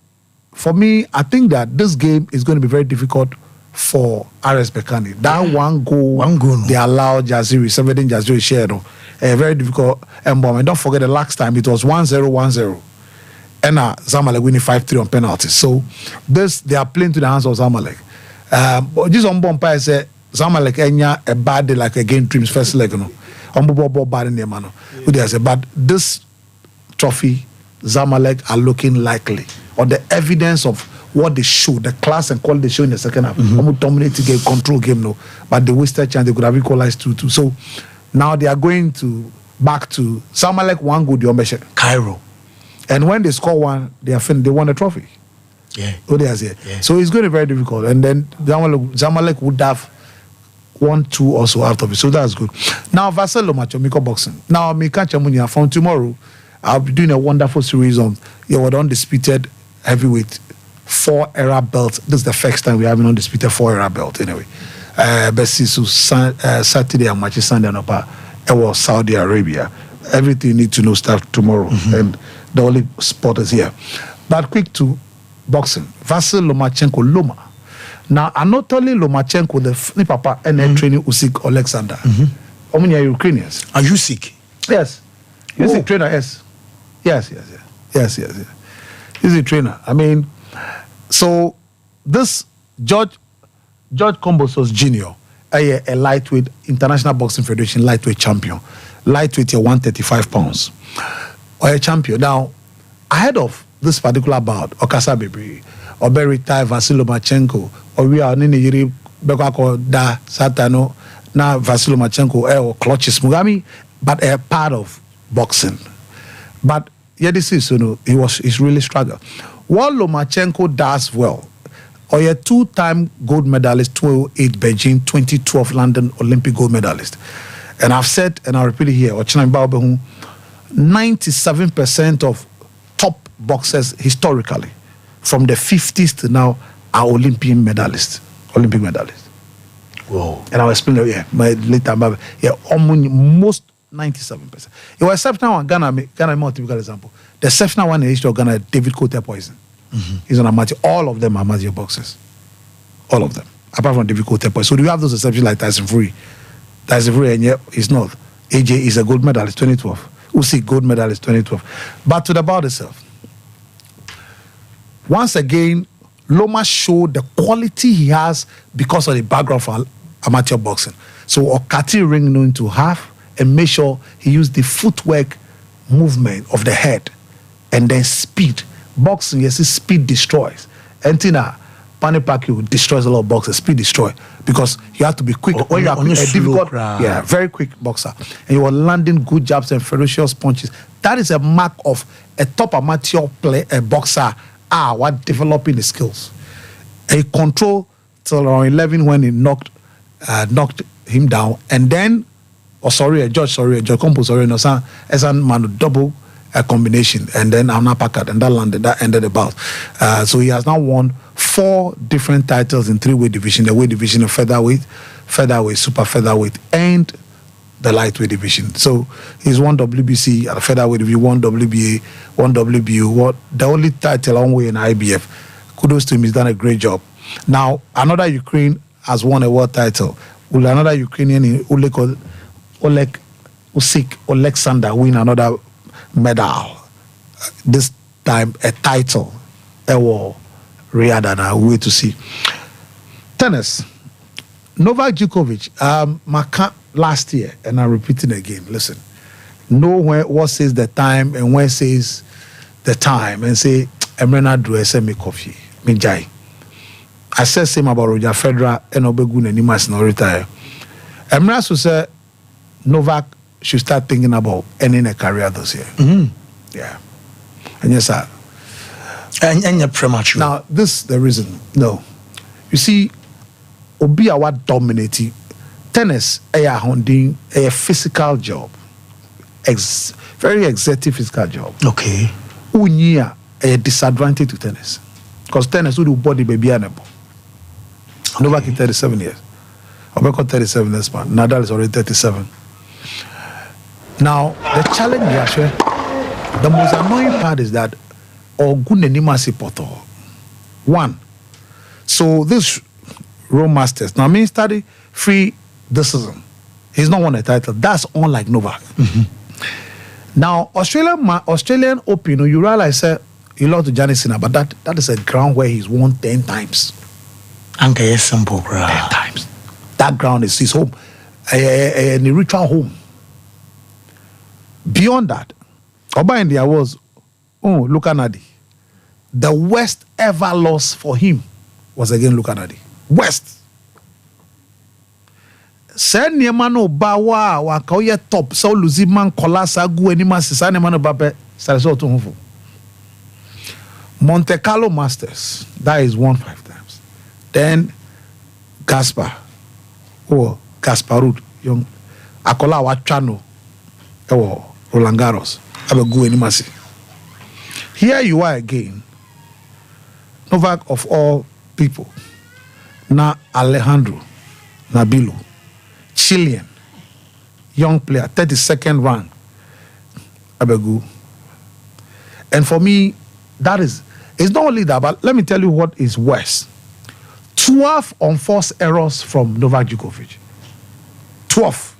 for me, I think that this game is going to be very difficult for RS Berkane. That one goal they allowed Jaziri, 17 Jaziri shared. A very difficult environment. Don't forget the last time it was 1-0. And Zamalek winning 5-3 on penalties. So they are playing to the hands of Zamalek. But this on Bompa said Zamalek enya a bad day like again Dreams first leg. No, bad in the man. But this trophy, Zamalek are looking likely, or the evidence of what they show, the class and quality they show in the second half. Dominating game, control game, no, but they wasted chance. They could have equalized 2-2. So now they are going back to Zamalek 1 goal. The Cairo. And when they score 1, they won the trophy. Yeah. So it's going to be very difficult. And then Zamalek would have 1-2 also out of it. So that's good. Now, Vaselo Macho, Miko Boxing. Now, Mika Chamunia, from tomorrow, I'll be doing a wonderful series on your undisputed heavyweight 4-era belt. This is the first time we have an undisputed 4-era belt, anyway. Saturday and match Sunday and Upper, it was Saudi Arabia. Everything you need to know starts tomorrow. And the only spot is here. But quick to boxing. Vasyl Lomachenko Loma. Now, Anatoly Lomachenko, the papa, and then training Usyk Alexander. How many are Ukrainians? Are you sick? Yes. He's a trainer, yes. Yes. He's a trainer. I mean, so this George Combosos Jr., a lightweight, International Boxing Federation lightweight champion. Lightweight, 135 pounds. Or a champion. Now, ahead of this particular bout, Okasa Bebri, or Berry Tai, Vasyl Lomachenko, or we are Nini Yiri, Bekako Da Satano, now Vasyl Lomachenko, or clutches Mugami, but a part of boxing. But yeah, this is, he's really struggled. What Lomachenko does well, or a 2-time gold medalist, 2008 Beijing, 2012 London Olympic gold medalist. And I've said, and I'll repeat it here, 97% of top boxers historically, from the 50s to now, are Olympic medalists. Whoa. And I'll explain it later. Most 97%. It was exceptional one, Ghana, more typical example. The exceptional one in the history of Ghana, David Cote Poison. He's an amateur. All of them are amateur boxers. All of them. Apart from David Cote Poison. So do you have those exceptions like Tyson Fury? Tyson Fury, and yet he's not. AJ is a gold medalist, 2012. Usyk, gold medalist, 2012. But to the bout itself, once again, Loma showed the quality he has because of the background for amateur boxing. So Okati ring known to half and make sure he used the footwork movement of the head and then speed. Boxing, yes, speed destroys. And Tina, Pani Pacquiao destroys a lot of boxers. Speed destroy because you have to be quick. When you are quick, difficult, very quick boxer, and you are landing good jabs and ferocious punches. That is a mark of a top amateur boxer. What developing the skills. And he control till around 11 when he knocked him down, and then George Compo no san as a man double a combination, and then I'm not packed, and that ended the bout. So he has now won 4 different titles in 3-weight division: the weight division of featherweight, super featherweight, and the lightweight division. So he's won WBC at featherweight division, won WBA, won WBO. The only title on way in IBF. Kudos to him, he's done a great job. Now another Ukraine has won a world title. Will another Ukrainian, Oleg Alexander, win another medal? This time a title. A war. Riyadh, and we wait to see. Tennis. Novak Djokovic, last year, and I'm repeating again. Listen, know what says the time and when says the time, and say, "Emrena do me coffee, me jai." I said same about Roger Federer and Obegun and Nimas no retire. Emrena so say Novak should start thinking about ending a career this year. Yeah, and yes, sir. And you're premature. Now, this is the reason. No, you see, Obi awa dominating tennis. A physical job, very executive physical job. Okay. Unia a disadvantage to tennis because tennis would do body baby anable. Novak is 37 years. Obeko 37 this month. Nadal is already 37. Now the challenge here, the most annoying part is that one. So this Rome Masters. Now me study free this season. He's not won a title. That's unlike Novak. Now Australian Open, you realize he lost to Giannis Sinner, but that is a ground where he's won 10 times. Anka is simple, bro. 10 times. That ground is his home, a ritual home. Beyond that, Oba India was Lukanadi. The worst ever loss for him was again Lukanadi. Worst. Send Niemano Bawa Wakoya top so Luziman Kolasa Gu Anima Sisanimano Bape Sarasoto. Monte Carlo Masters, that is won 5 times. Then Gaspar Gasparud, young Akola Wachano, Roland Garros, Abagu Animasi. Here you are again. Novak of all people. Na Alejandro Nabilu, Chilean, young player, 32nd rank, Abagu. And for me, it's not only that, but let me tell you what is worse. 12 unforced errors from Novak Djokovic. 12.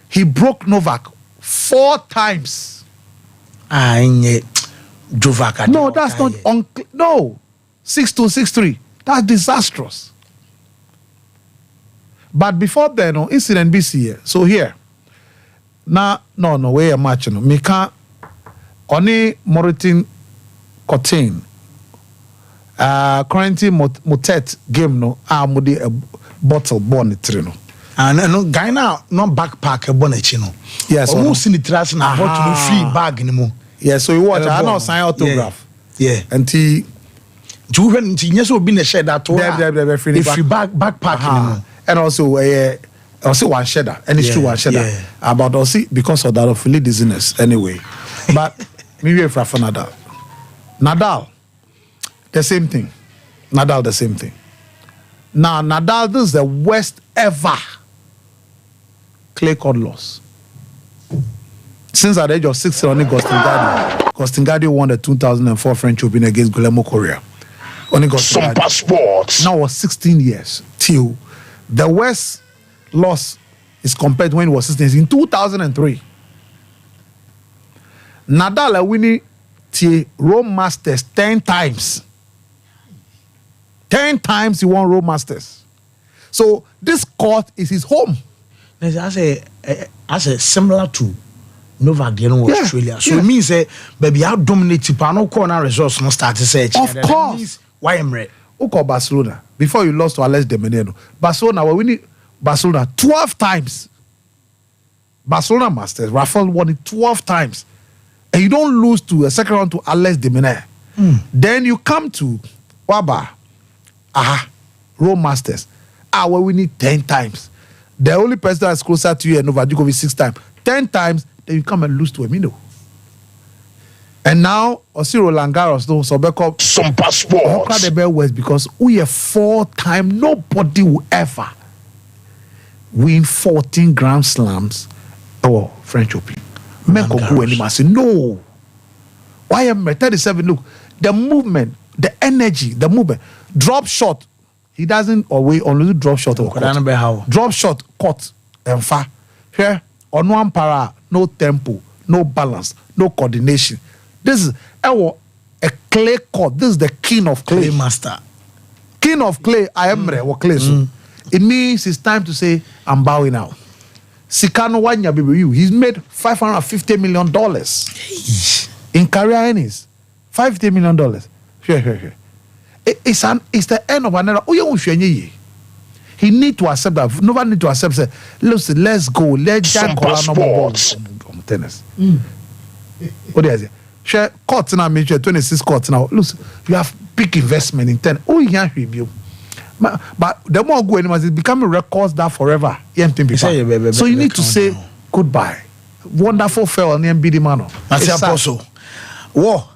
He broke Novak 4 times. Novak. No, that's not no. 6-2, 6-3. That's disastrous. But before then, incident BC here. So here. Now, no, way a match. Mika Oni Moritin Cotain. Currently Motet game Mudi a bottle born trino. And no guy now no backpack a bonnet. Yes. Almost in the trash and I bought to free bag anymore. Yeah, so you watch. I know sign autograph. Yeah. And he. Juven yes will be in the shed that if you backpack and also one shedder, and it's true one shedder. About also because of that of really dizziness anyway. But maybe for Nadal, the same thing. The same thing. Now Nadal, this is the worst ever clay court loss. Since at the age of 16, only Gostingardi won the 2004 French Open against Guillermo Correa. Only Sompa Sports. Now was 16 years till the worst loss is compared to when he was 16 in 2003. Nadal winning the Rome Masters 10 times. 10 times he won Rome Masters. So this court is his home. As a similar to Novak dealing with Australia. So it means baby how dominate Pano corner results not start to say. Of course. Why am I? Uko Barcelona. Before you lost to Alex de Menino. Barcelona were winning Barcelona 12 times. Barcelona Masters. Rafael won it 12 times. And you don't lose to a second round to Alex de Menino. Then you come to Waba. Rome Masters. Where we need 10 times. The only person that's closer to you and Novak Djokovic 6 times. 10 times, then you come and lose to Emino. And now, Osi Roland Garros, no, so back up. Sompa Sports. The bell was because we are 4-time. Nobody will ever win 14 Grand Slams or French Open. Men can go anymore. Say no. Why am I 37? Look, the movement, the energy, the movement. Drop shot. He doesn't always only drop shot or cut. Drop shot, cut, and far. Here, on one para, no tempo, no balance, no coordination. This is a clay court. This is the king of clay. Master. King of clay, I am or clay. So it means it's time to say, I'm bowing out. Sikano Wanya baby, he's made $550 million in career earnings. $550 million. Sure. It's the end of another. He need to accept that. Nobody need to accept. Say, listen, let's go. Let's jump on tennis. What is it? Share court now. Make sure 26 courts now. Listen, you have big investment in tennis. Oh yeah, review. But the more go anymore, it's becoming records that forever. So you need to say goodbye. Wonderful fell on the MBD man. That's apostle. Whoa.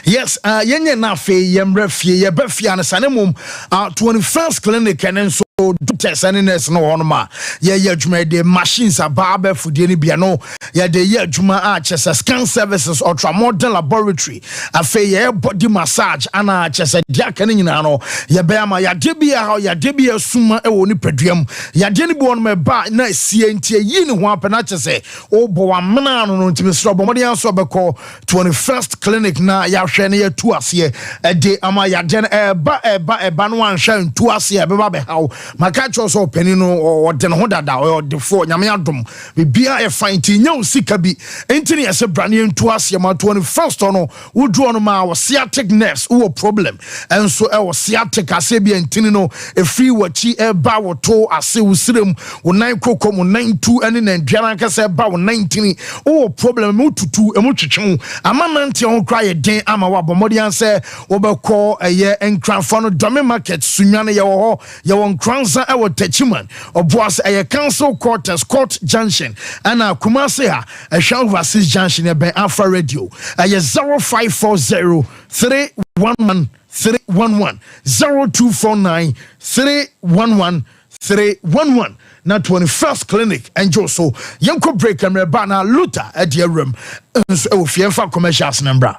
Yes, yenye na fe yemre fie ye be fie an sanemum 21st clinic and so doctors and nurse no honma ye adwuma de machines ababa fudie ni bia no ye de ye adwuma chese scan services ultramodern laboratory afe ye body massage ana chese dia kan nyina no ye be ama ya de bia ya de bia suma e woni paduam ya de ni bo no me ba na sie ntie yi ni ho apena chese obo wa mena no ntimi sro bo mode anso beko 21st clinic na ya hwe ne ya tu ase e de ama ya de eba no anhwe ntu ase e be ba be haw maka choso penino o de no ho dada o de fo nyame adom bibia e fine ti nya usika bi entini ese brane ntu ase ma 21st no wodu no ma wo sciatic nerves wo problem enso e wo sciatic ase bi entini no e free wachi e ba wo to ase usirem wo nan kokom 92 ene na ndwana kase ba wo 19 wo problem mu tutu e mu twetwe amanante ho kra ye den ama wa bomodi anse wo be ko eye enkranfo no dome market sunwane ye wo ho ye won kranza e wo tachiman oboas eye council quarters court junction ana kumase ha ehwa overseas junction e ben alpha radio eye 0540 311 311 0249 311 311 na 21st clinic enjo so yenko break camera ba na luta e de room so e fiemfa commercials number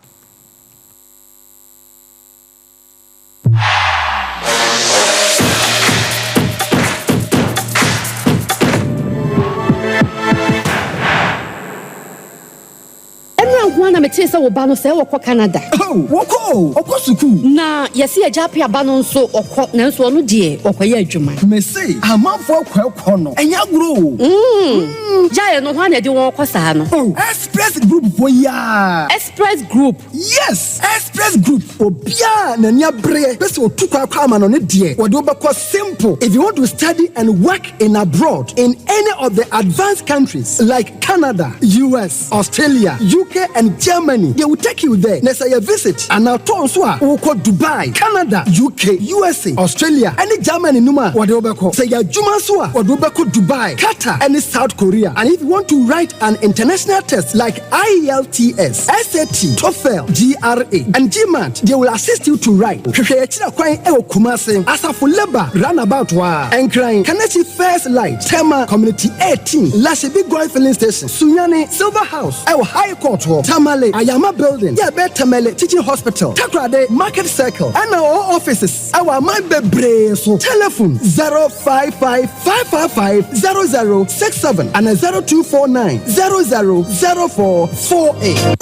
na metesa wo ba no se wo Canada. Oh, woko suku. Na yesi ajape aba no nso okọ na nso no de okoye adwuma. Me say, amanfo akọ no. Enya gro. Jaye no ho na de won okosa no. Oh, Express Group for ya. Express Group. Yes, Express Group. Obia na nya bre. Pese otukwa kwa ama no ne de. Wo de obekọ simple. If you want to study and work in abroad in any of the advanced countries like Canada, US, Australia, UK and Germany, they will take you there. Next year visit and now turn so we call Dubai, Canada, UK, USA, Australia, and Germany numa what they obeko. Say ya juma so what they obeko Dubai, Qatar, and South Korea. And if you want to write an international test like IELTS, SAT, TOEFL, GRA, and GMAT, they will assist you to write. Asa for labor, runabout wa and crying. Kanachi First Light, Tema Community 18, Lashibi Goy Filling Station, Sunyani, Silver House, our High Court, Tamale, Ayama Building, Yabe Tamale Teaching Hospital, Takrade Market Circle, and our offices. Our Mabebre, so telephone 055-555-0067 and 0249-000448.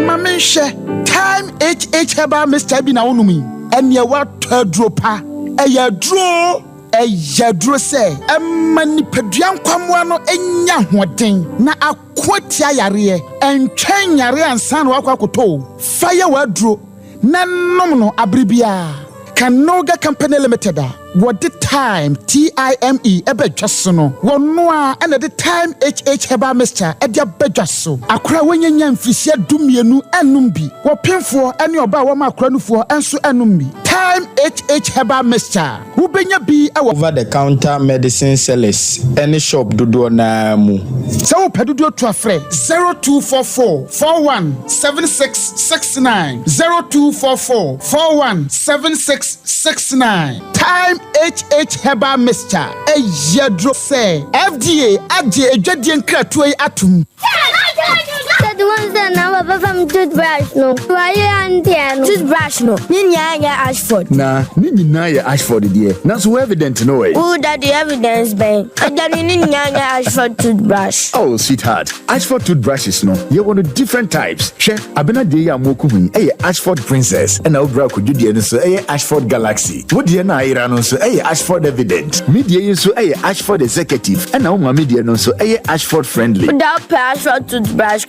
Mamisha, time HH Heba Mr. Bina Unumi, and your what dropa, a ya draw. Yadro say mani peduan kwamwa enya hoden na akwatia yare entwen yare ansan wakwakoto fire wadro na nom no abribia Kanoga Company Limited what the time time ebedwaso wono a na the time herbal mixture e dia bedwaso akora wonyanya mfisia dumienu enum bi wopemfo ene oba wo ma akora nufo enso enum bi time herbal mixture wo benya bi over the counter medicine sellers any shop dodo na mu so wo pedodo to afre 0244 417669 0244 417669 time herbal mixture e yedro say FDA ade adwadie nkratoe atum the ones that now from toothbrush no why and toothbrush no ninya Ashford na ninya ya Ashford there na so evident no way who that the evidence ben adani ninya Ashford toothbrush oh sweetheart Ashford toothbrushes no you want different types she abena de ya moku hu Ashford Princess and obra ko judie no so Ashford Galaxy wo de na ira no so Ashford Evident media yin so Ashford Executive and na media no so Ashford Friendly that Ashford toothbrush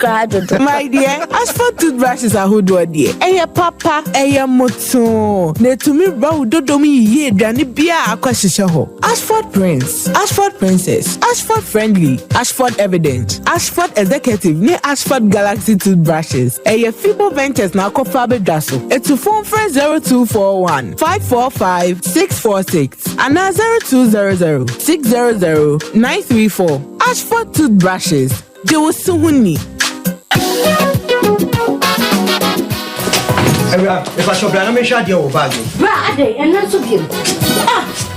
my dear, Ashford toothbrushes are who do dear. Eya papa, eya moto. Ne to me bra dodo mi ye dani bia akwashisha ho. Ashford Prince, Ashford Princess, Ashford Friendly, Ashford Evident, Ashford Executive, ne Ashford Galaxy toothbrushes. Eya Fibo Ventures na kofabe daso. Etu phone friend 0241 545 646 and 0200 600 934. Ashford toothbrushes. Joe Suhuni. If I shall be a shot your bag. Brade, and not so beautiful.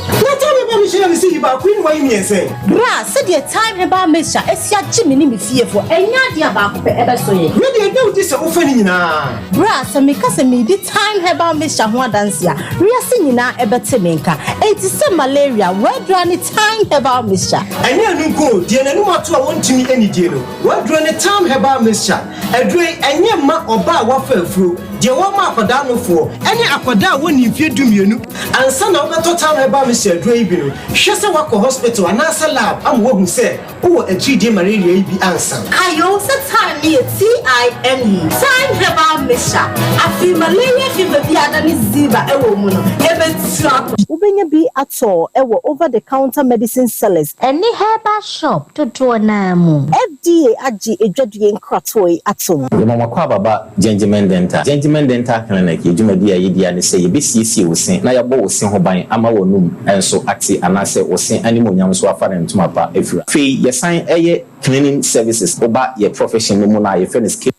Not tell me about Michelle see about Queen Wayne saying. Bra, said your time about Mister, as your Jimmy me fearful, and Nadia about ever so. Really, do this offending now. Bra, some make us a the time about Mister Huadansia. We are singing now about Temenka. It is some malaria. Where do any time about Mister? I never go, dear, no matter I want to meet any deal. Where do any time about Mister? A drink and your ma or bar waffle through. Dear one mark for down for any aquada when you fear doom you and son of the time about Mr. Draven. She's a walk hospital and answer lab. I'm what who said, oh, a 3D malaria be answer. I also time me TIME. Time about Misha. I feel malaria fever be than Ziba a woman. Even slap. Ubenya be at all, over the counter medicine sellers. Any herbal shop to draw namu. FDA aji a judging cratway at all. The Mama Kwaba, gentleman dental. Dental clinic, you do my dear idea and say, BCC will sing, now your bow will sing her by Amawonum, and so acti and I say, or sing any more yams who are far to my part. If you fee, your sign a cleaning services, about your profession, no more, your friend is clean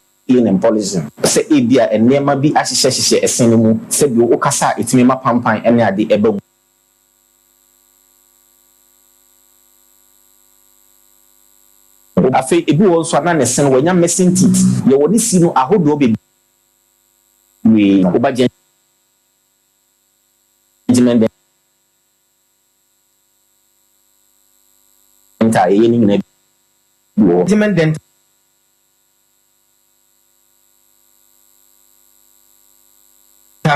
and polishing. Say, Ibia and never be as she a cinema, said you Okasa, it's me, my pampine, and I the able. I feel it also an lesson when you're missing teeth. You will see no, I hope you'll be. We over gentlemen dental yin gentlemen dental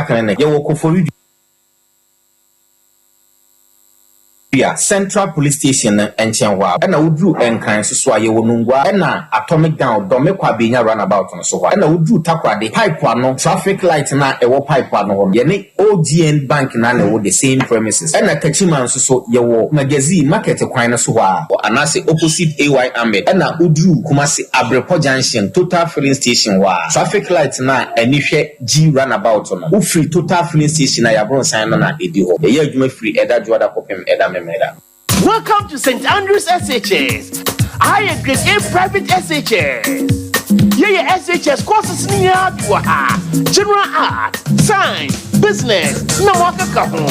clinic you will for you Central Police Station and Chenwa, and I would do and kind so sway wonungwa, and atomic down, Domekwa being a runabout on so and I would do takwa the pipe one, traffic light na a pipe one, yene OGN bank nana with the same premises, and a Kachiman so your magazine market a quina suwa, and I say opposite AY Ambe, and I would do Kumasi Abrepo Junction, total filling station wa, traffic light na and if G runabout on, who free total filling station, I have run sign on a idio, a year you may free Eda Juada Popim Edam. Welcome to St. Andrews SHS. I am grade A private SHS. Yeah, SHS courses near general art, science, business, no waka kaho.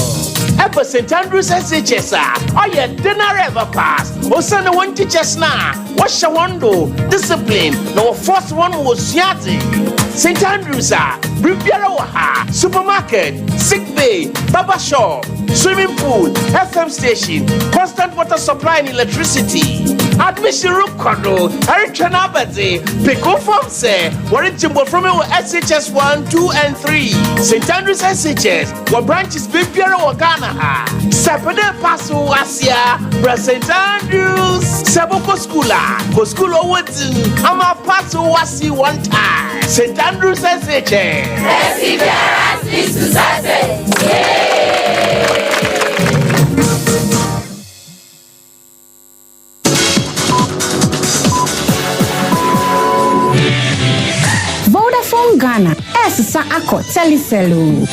Ever St. Andrews SHS, I had dinner ever pass. Osana one teachers now. Wash a window, discipline, no first one was yati. St. Andrews, Riviera Waha, supermarket, sick bay, barber shop, swimming pool, FM station, constant water supply and electricity. Admission room condo, Hurricane Abate, Pico Farm say, what is Jimbo from our SHS 1, 2, and 3. St. Andrews SHS, what branches Riviera Wagana, Sapade Paso Asia, St. Andrews, Saboko Schoola, go school over Ama Paso Wasi one time. St. Andrews SHS. Perseverance is to success. Ghana. Esisa ako teliselu.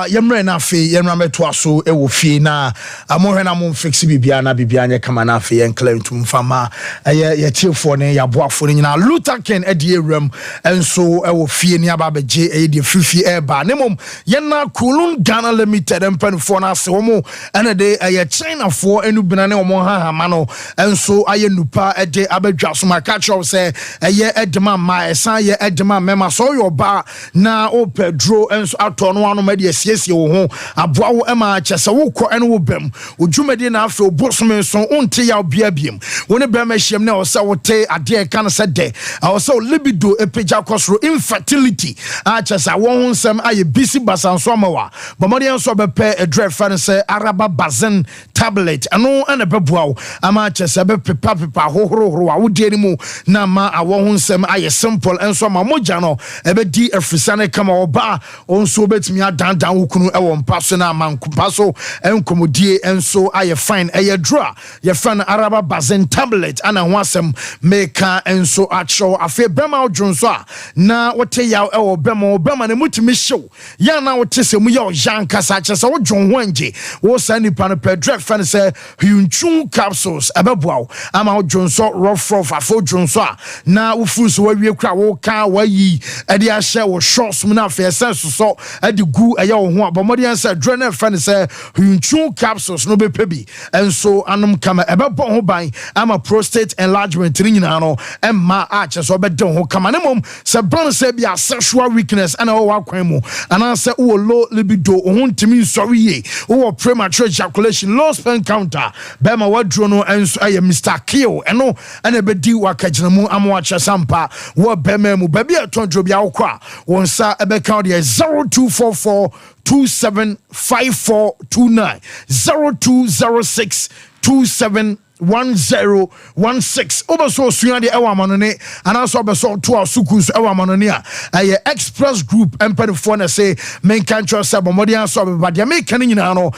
Yemre na fe yemra meto aso e wo fie na amohwe na mo fix bibia na bibia anye kama na fe yen clentum fama ye tiefo ne ya boafo ne nyina Luther King e die ewram enso e wo fie ne aba beje e die fifi e ba ne mom yen na Kulun Ghana Limited empanfo na se wo mo ene de ye China fo enu bina ne wo mo ha ma no enso aye nupa e de abadwa so ma catch up say ye edema ma esan ye edema mema so yo ba na o Pedro enso ato no anu ma de siesie wo ho aboa wo ema chese wo kɔ ene wo bam odwumadi na afi obosome so unte ya obia biem wo ne bam ahiem ne o se wo te ade kan se de o se libido epeja kosro infertility a chese wo ho nsem aye bisi basanso amawa bomode enso bepe edre fa ne se araba bazen tablet ano ene beboa wo ama chese be pepa hohoro wa wo de ni mu na ma awo ho nsem aye simple enso ma moja no ebe di afrisane kama oba onso betimi adan wukunu ewo mpaso na mankupaso enkomodie enso aye fine eye draw ye fan araba bazen tablet ana ho asem meka enso acho afi bema odwonso a na wote ya ewo bema ne mutimi hyew ya na wote se mu ya ojanka sa chese wodwon ho anje wo sa nipa no pedrek fan se hyunchun capsules abeboa ama odwonso rough afo odwonso a na wofu so wawie kra wo ka wayi ade ahye wo shorts mu na afi sense so ade gu ya ho abomodian say drone fan say hyunchun capsules no be pebi enso anum kama ebebo ho ban ama prostate enlargement ni nyina no emma ache so be den ho kama ne mom say bron say bia sexual weakness ana wo akwan mu ana say wo low libido ho ntimi nsori ye wo premature ejaculation low sperm counter be ma wadro no enso aye Mr. Kill eno ana be di wakagina mu amwache sampa wo be ma mu ba bia tonjo bia wo kwa won sa ebe count 0244 275429 0206 271016 obeso suya de ewa manone anaso obeso to asukus ewa manone a express group empanfo na say men kancho say bomodi anso be dia me kan nyina no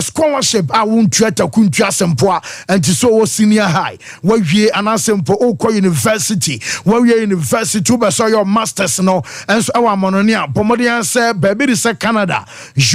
scholarship a wontu atakuntu asempo a anti so wo senior high wawie anasempo okọ university wawie university obeso your masters no enso ewa manone a bomodi anse baby say Canada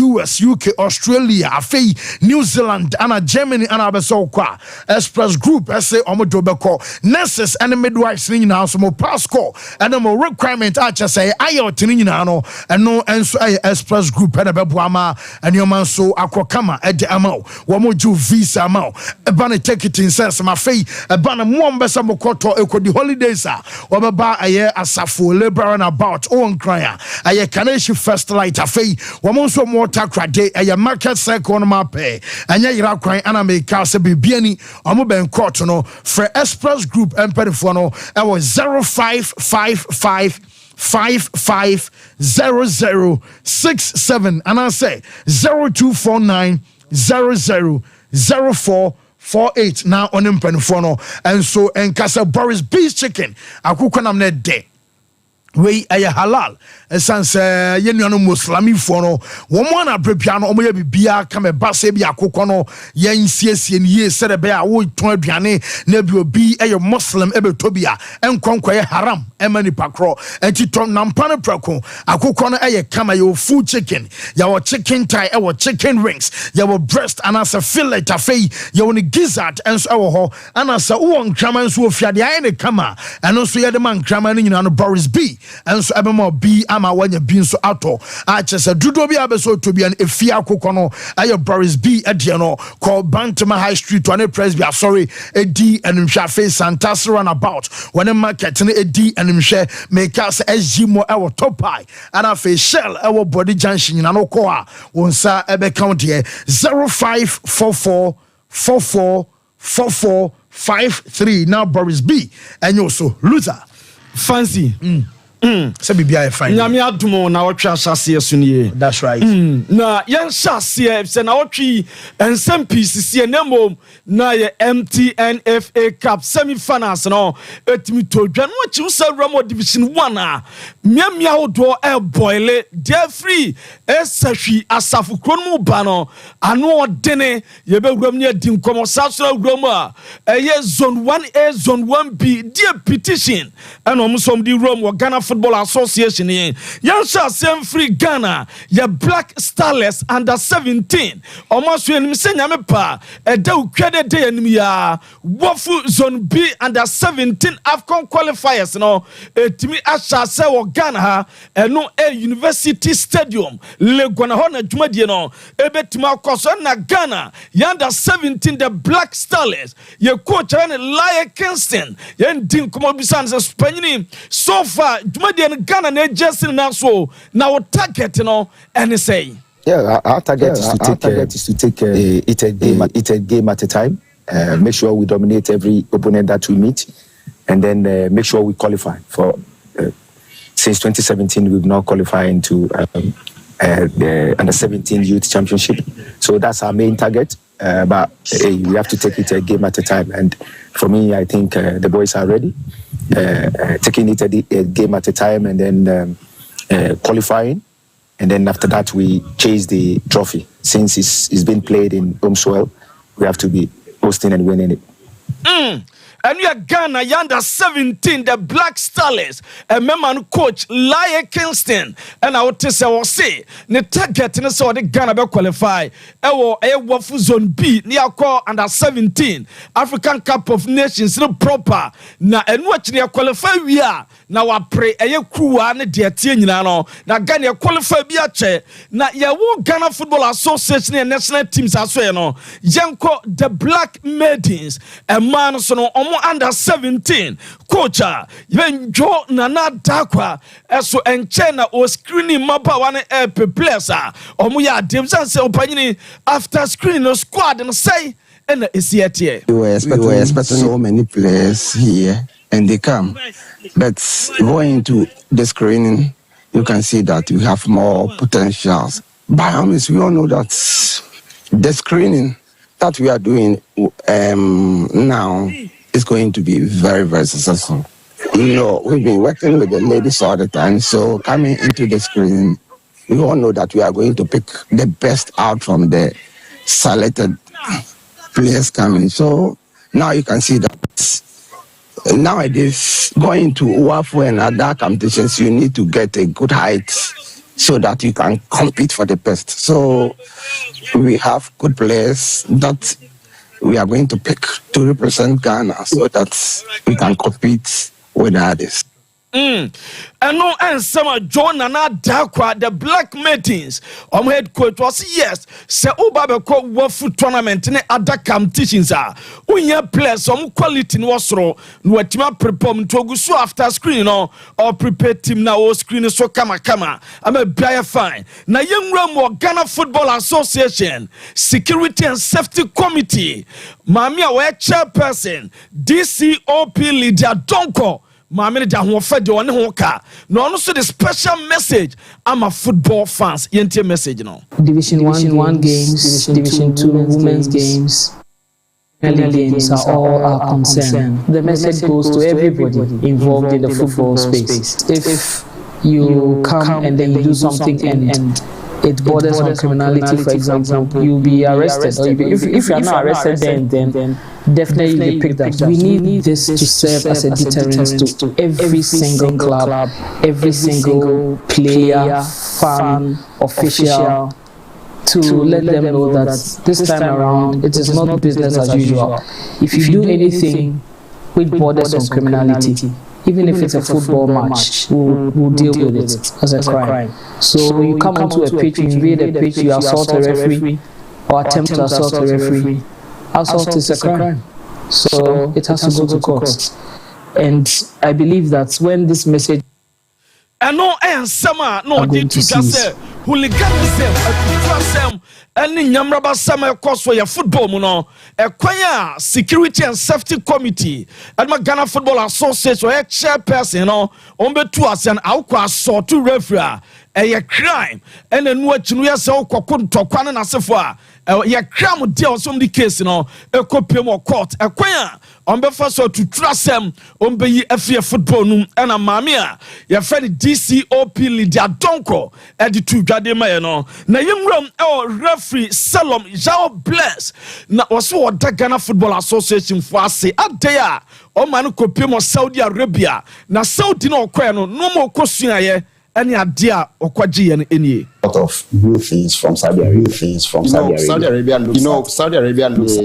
US UK Australia afei New Zealand ana Germany ana obeso kwa express group say omodo beko nurses and midwives ni nyina so mo passport and mo requirement a che say ayot ni nyina no eno enso express group and bebo ama enioma so akokama ede ama wo mo ju visa ama eba na ticketing sense ma fei eba na mo mbesa mo koto ekodi holidays a wo beba aye asafo labor and about on cryer aye Kaneshi first light afei wo mo so mo takrade aye market circle no ma pe anya yira kwan ana me ka se bibiani omo ben court no for express group emperifo no e was 0555 550067 and I say 0249 000448 now on empanifo no and so enkasa Boris Beef Chicken akukwanam ne de we aye halal esanse ye nuano muslimi fo no wo mo na brepia no omo ye bibia ka me base bia akokɔ no ye nsiesie ne ye sere be a wo ton aduane na bi obi aye muslim ebetobia enkonkɔ ye haram emani pakro enti tom nampane prako akokɔ no aye kama ye full chicken ya wo chicken thigh e wo chicken rings ya wo breast anasa fillet afei ye wo ne gizzard enso e wo ho anasa wo nkrama enso ofiade aye ne kama eno so ye de man nkrama no nyina no Boris B and so abemo bi ama wanya bi so ato a chese dudo bi abeso to bi an efia akokɔ no ayo Boris B adie no called Bantama High Street one Presby sorry edi enhwa face Santas runabout one market no edi enhwe make us SG mo ewo topai and afa shell ewo body junction na no ko a wonsa ebe count here 0544 444453 now Boris B and you so loser fancy say bibia fine nyame adomo na wotwa asase sunie that's right na yen shase se na wotwi ensem PCC nemom na ye MTNFA Cup semi-finals no etimi to dwa no chi usa Ramo Division 1 a miamia wodo e boile de free esahwi asafu kronmu ba no ano odene ye bewuram ne adi nkomo sasoro wuram a eye zone 1A zone 1B die petition eno omsom di Rome wo Ghana Football Association yen sha sem free Ghana ye Black Starlets under 17 omaso enim se nyame pa eda ukwede de enim ya wofu zone B under 17 AFCON qualifiers no etimi asha se wo Ghana ha eno University Stadium legona ho na dwumadie no ebetima akoso na Ghana under 17 the Black Starlets ye coach na Laie Kingston ye ndin komo bisan se Spanyini so far dwumadie no Ghana na jersey na so na wo target no any say our target is to take it a game at a time. Make sure we dominate every opponent that we meet, and then make sure we qualify for. Since 2017, we've now qualified into the under 17 youth championship. So that's our main target. But we have to take it a game at a time. And for me, I think the boys are ready, taking it a game at a time, and then qualifying. And then after that, we chase the trophy. Since it's been played in home soil, we have to be hosting and winning it. And we are Ghana under 17, the Black Starlets, a member coach Laie Kingston. And I would say, the target in the Ghana be qualify. Ewo wafu zone B, near call under 17, African Cup of Nations, no proper. Na and watch near qualify we are. Now I pray a crew and dear Tianano. Na Ghana qualify biache. Na ya wo Ghana Football Association and national teams as well. Yanko the Black Maidens, a man so under 17 coach even Joe Nana Dakwa eso enchena o screening mapa one players omuya demsan se opanyini after screening no squad and say and is yet here we were expecting so many players here and they come, but going to the screening you can see that we have more potentials. By honest, we all know that the screening that we are doing now is going to be very, very successful. You know, we've been working with the ladies all the time, so coming into the screening, we all know that we are going to pick the best out from the selected players coming. So now you can see that nowadays, going to WAFU and other competitions, you need to get a good height so that you can compete for the best. So we have good players that we are going to pick to represent Ghana so that we can compete with others. And no answer John Nana Dakwa, the Black Maidens. Head coach was yes, say Ubabeko Wafu tournament in other competitions are. Unya players some quality in Wasro, Nuatima prepare to go so after screen or prepare team now or screen so kama. I'm a buyer fine. Na young Ramo Ghana Football Association, Security and Safety Committee, Mamia Ware Chairperson, DCOP leader Donko. Mammy da ho fede one ho ka no no so the special message I'm a football fans yente message no Division 1 games, Division 2 women's games. League games are all our concern. The message goes to everybody involved in the football space. If you come and then you do something and it borders on criminality, for example, you'll be arrested. Or if you're not arrested, then definitely you'll be picked up. We need this to serve as a deterrent to every single club, every single player, fan, official, to let them know that this time around it is not business as usual. If you do anything which borders on criminality, even if it's a football match, we'll deal with it as a crime. So you come onto a pitch, you invade a pitch, you assault a referee or attempt to assault a referee, assault is a crime. So it has to go to court. And I believe that when this message and summer no did to just say hooliganism any nyamraba summer course for your football muno kwanya security and safety committee and my Ghana Football Association or chairperson no on betu as an awko assault to referee a crime and then what you say okokun tokwan na sefo a ya crime deal some the case no e kopiem court kwanya on be first to trust them on be afia football num and a mamia your friend DCOP Lydia Donko at the two dwadema no na yimram referee Salom Jao Bless na also the Ghana Football Association for ase adaya o man kopiem Saudi Arabia na Saudi no kwa no mo kosuaye any idea okwaji any a lot of new things from Saudi Arabia. Saudi Arabia looks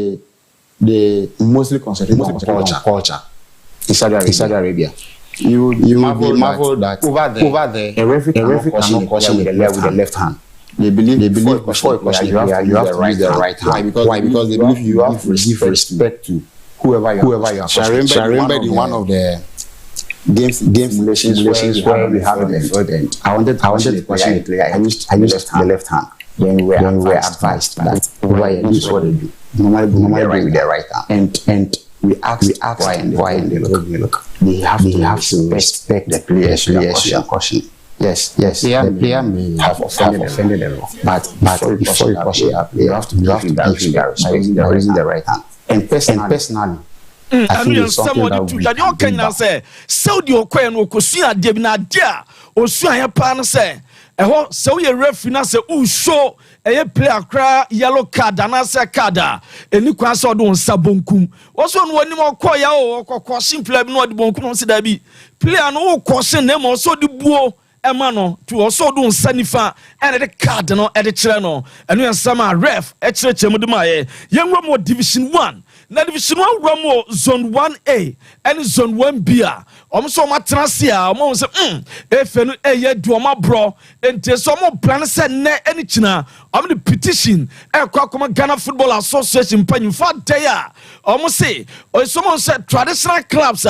they mostly concentrate on culture in Saudi Arabia. You marvel that over there a referee cannot caution with the left hand. They believe before you caution you have to use the right hand. Why? Because they believe you have to give respect to whoever you are. I remember in one of the game simulations where we have the field and I wanted to question a player. I used the left hand. Then we were advised that whoever is what they do. Normally with the right hand. And we asked why they look. They have to respect the players you are cautioning. Yes. The player may have offended the law, but before you caution a player, you have to give him that respect by using the right hand. And personally, I think it's something that we can say Saudi okwen no kosua de na dia osua ya pa no say eho se we referee na say u show eye player kra yellow card na say card eni kwa say odon sabonkum oso no wani mo koya o kokko simple bi no de bonkum no se da bi player no wo kosen na mo so de buo ema no to oso odon sanifa ene de card no e de kire no enu ensama ref e kire chemu de ma ye yenwo mo division 1 na division 1 wramo zone 1A and zone 1B so matranse a say efe no eye duoma bro ente so mo plan se ne any china the petition kwa Ghana Football Association panyimfa day say so say traditional clubs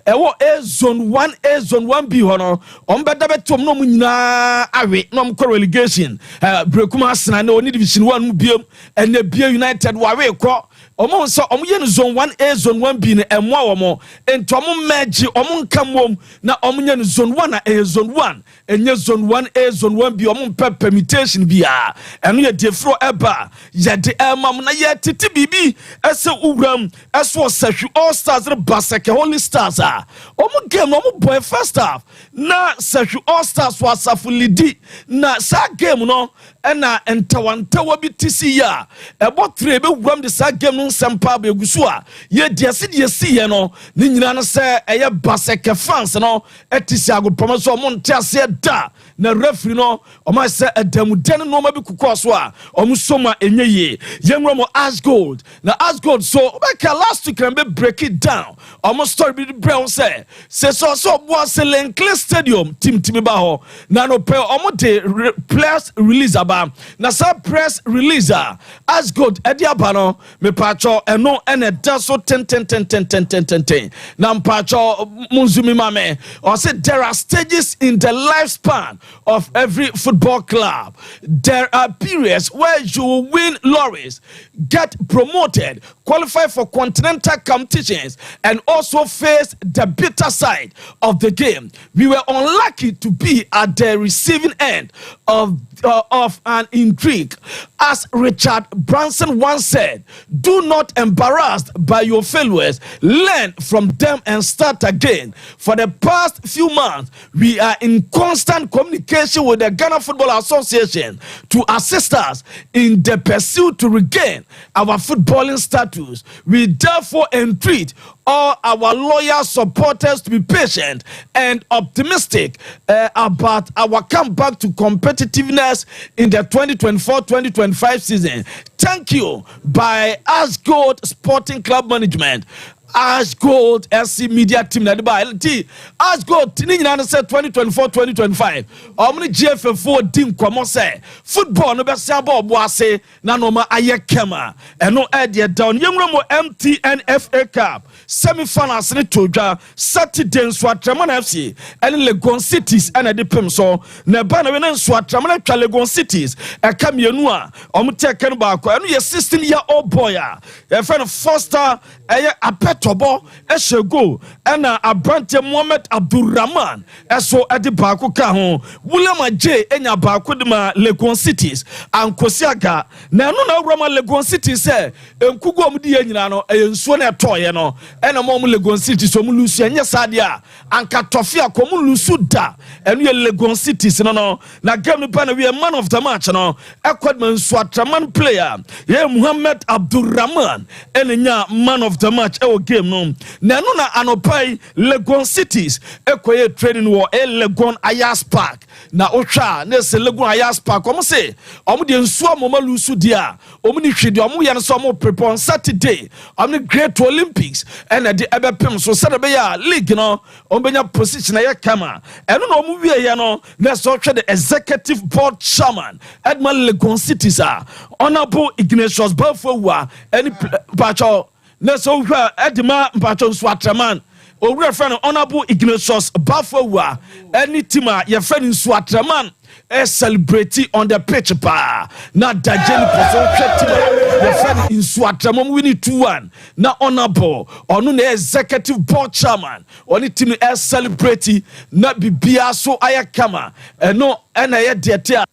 ewo zone 1A zone 1B hono beda betom no mu nyina awe no ko relegation brekuma asena na oni division 1 mu biem and Bia United wawe ko so yen zone 1A zone 1B ne emwa womo ento merge nkamom na yen zone 1 a zone 1 enye zone 1A zone 1B permutation bia eno ye defro eba ye de emam na ye titi bibi ese uwram eso sahwe all stars re baseke holy stars game boy first half na sahwe all stars wasafu lidi na sa game no ena entawantawa bitisi ya ebo trebe uwram de sa game no Sompa begusua ye de si ye no ni nyina no se eye baseke fans no etisi agopama so monte ase da na referee no o se edamuden no ma bi kukoso a o soma enye ye yenwo mo as gold na as gold so make last week can be break it down almost story be brown say so bo Selen Stadium team ba ho na no pe o de players release aba na sa press release as gold edi aba no me pacho eno ene da so 10 na mpacho munzumi mame or say there are stages in the lifespan of every football club. There are periods where you will win lorries, get promoted, qualify for continental competitions, and also face the bitter side of the game. We were unlucky to be at the receiving end of an intrigue. As Richard Branson once said, do do not embarrassed by your failures. Learn from them and start again. For the past few months, we are in constant communication with the Ghana Football Association to assist us in the pursuit to regain our footballing status. We therefore entreat all our loyal supporters to be patient and optimistic about our comeback to competitiveness in the 2024-2025 season. Thank you by Ash Gold Sporting Club Management. Ash Gold SC Media Team na deba LT Ash Gold tini nyina na say 2024-2025 omni GFF4 team komo say football no be sia ball bo ase na no ma aye kema eno e de down yemro mo MTN FA Cup semi-finals ni todwa Saturday nso Atraman FC and Legon Cities and the pem so na ba na we nso Atraman twa Legon Cities e ka mienu a omteke no ba ko eno ye 16-year-old boy a e friend Foster eye Tobo Eshego and Abrante Mohamed Abdurrahman eso edi baako ka ho William J enya baako de ma Legon Cities and Kosiaga na no na Roma Legon Cities say enkugu omudi ye nyina no ensuo na etoye no ena mo Legon Cities so mu lusu enye sade a anka tofia ko mu lusu da enu ye Legon Cities no na game no pa na we man of the match no ekwad man so Atraman player ye Mohamed Abdurrahman enenya man of the match game no na no na anopai Legon Cities ekoye training wo Legon Ayas Park na otwa na se Legon Ayas Park omo se omo de nsuo mo lusu dia omo ni hwede omo ye no so omo prepare on Saturday omo the Great Olympics and the ebepem so se be ya league no omo benya position ya kama eno na omo wie ye no na so hwe the executive board chairman Edman Legon Cities honorable Ignatius Bafowa any pacho na so edima mpacho so Atraman owura friend honorable Ignatius Bafowa any team your friend so Atraman celebrate on the pitch pa na dajeni person team your friend in so Atraman winning 2-1 na honorable onu na executive board chairman oni team celebrate na bibia so ayakama no na ye de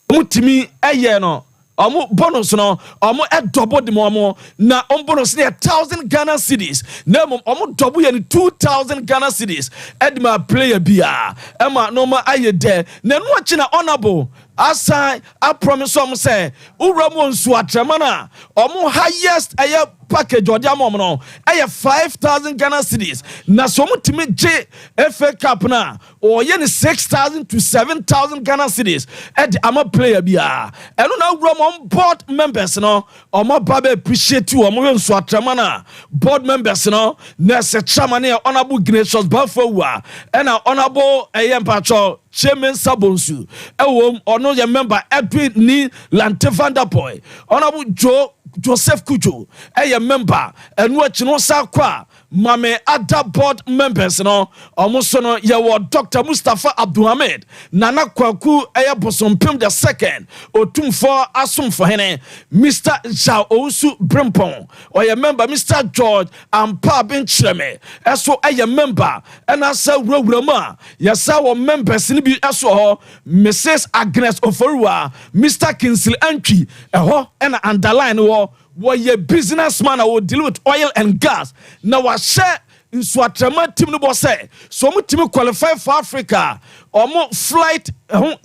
mutimi eye no omo bonus no omo double the momo na bonus na 1,000 Ghana cedis na omo double ye 2,000 Ghana cedis edma player bia ema no ma aye de na no chi na honorable asai I promise omo say uramo nsu Atraman na omo highest aye package odi amom no aye 5,000 Ghana cedis na so mutimi je FA Cup na o ye ni 6,000 to 7,000 Ghana cedis ed ama player bia eno na uramo board members no omo babe appreciate you omo nsu Atraman na board members no na se chairman e honorable Ignatius Bafowa and honorable Pacho Chairman Sabonsu ewom ono ye member Edwin ni Lante Vanderpoy honorable Joseph Kujo a member and watch no sakwa mame other board members no almost no yawo Dr. Mustafa Abdulhamid Nana Kwaku aya bosompem the second otumfo asum for hene Mr. Jao Ousu Brimpon or a member Mr. George Ampa Bencheme eso aya member and asa Rowrama yasa wo members ni bi eso Mrs. Agnes Oforua Mr. Kinsley Entry eho and underline wo a businessman who deal with oil and gas. Now I share in Atraman team no boss say so mu team qualify for Africa or more flight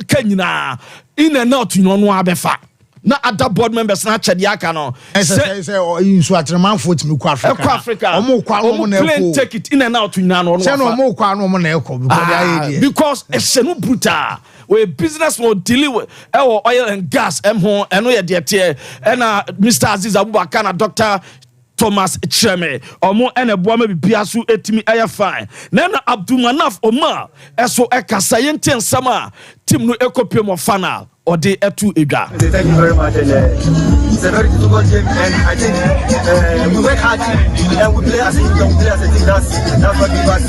Kenya in and out you know abefa. Na other board members na chediaka no say in Atraman for team Africa omo na plane ticket in and out you know say no omo kwa no omo na ekọ because it's no brutal we business will deal with oil and gas and we de tie and Mr. Aziz Abubakar na Dr. Thomas Cheme omo ene boa ma bibia so etimi aya fine na Abdulmanaf Omar eso ekasa yente nsama team no ekopie mo final or the etu edwa. Thank you very much. It's a very difficult game, and I think we work hard and we play as a team. That's what we want.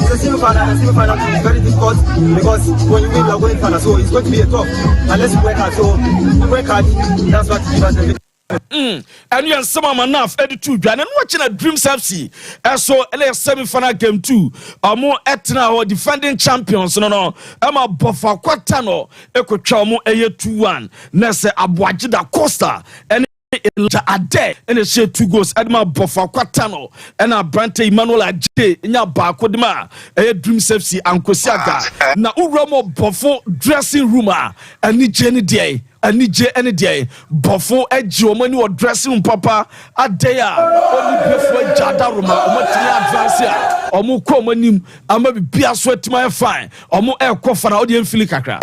It's a semi-final is very difficult because when you win, you are going final. So it's going to be a tough unless you work hard. So we work hard. That's what we want. And you and some enough editor and watching a Dreams FC. So a semi-final game 2. More etna or defending champions. No. Emma Buffer Quatano. Eko Chamo Eye 2-1. Nese Abuajida Costa. And Ade and a share 2 goals. Edma Buffer Quatano. And a Brante Emmanuel Ade. Nya Bakodima. A Dreams FC and Kosiaga. Na Uramo Buffo dressing room. And ni Jenny Day. Ani je any day bofo eji omani o dressing room papa adeya oni befo jada roma omati advance a omo ko omanim ama bibia so atima fine omo e ko fana o de mfili kakra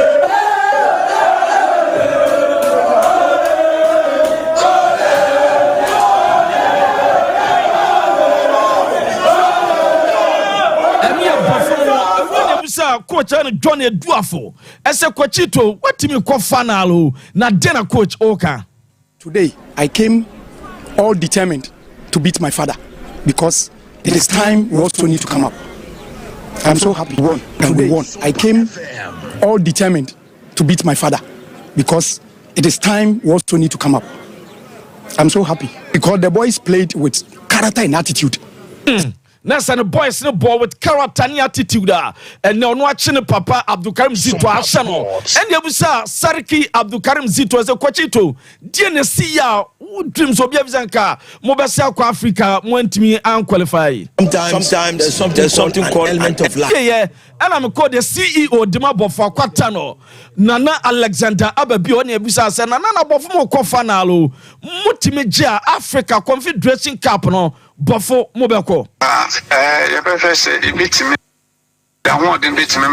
coach and Johnny Duafo. As a coachito, what team call final? Na dena coach Oka. Today I came all determined to beat my father because it is time we also need to come up. I'm so happy we won. I came all determined to beat my father because it is time we also need to come up. I'm so happy because the boys played with character and attitude. Nasa the boys no ball with character and attitude and now watching Papa Abdul Karim Zito Ashano and Yabusa Sariki Abdul Karim Zito as a coachito DNC ya dreams of Yavizanka Mobasa Africa went to me unqualified. Sometimes there's something called element of luck. Yeah, and I'm called the CEO Dimabo for Quatano Nana Alexander Ababi on Yabusa and Nana Bofumo Kofanalo Mutimeja Africa Confederation Cup no Buffo Mobako. You better say it beats me. I want to beat me.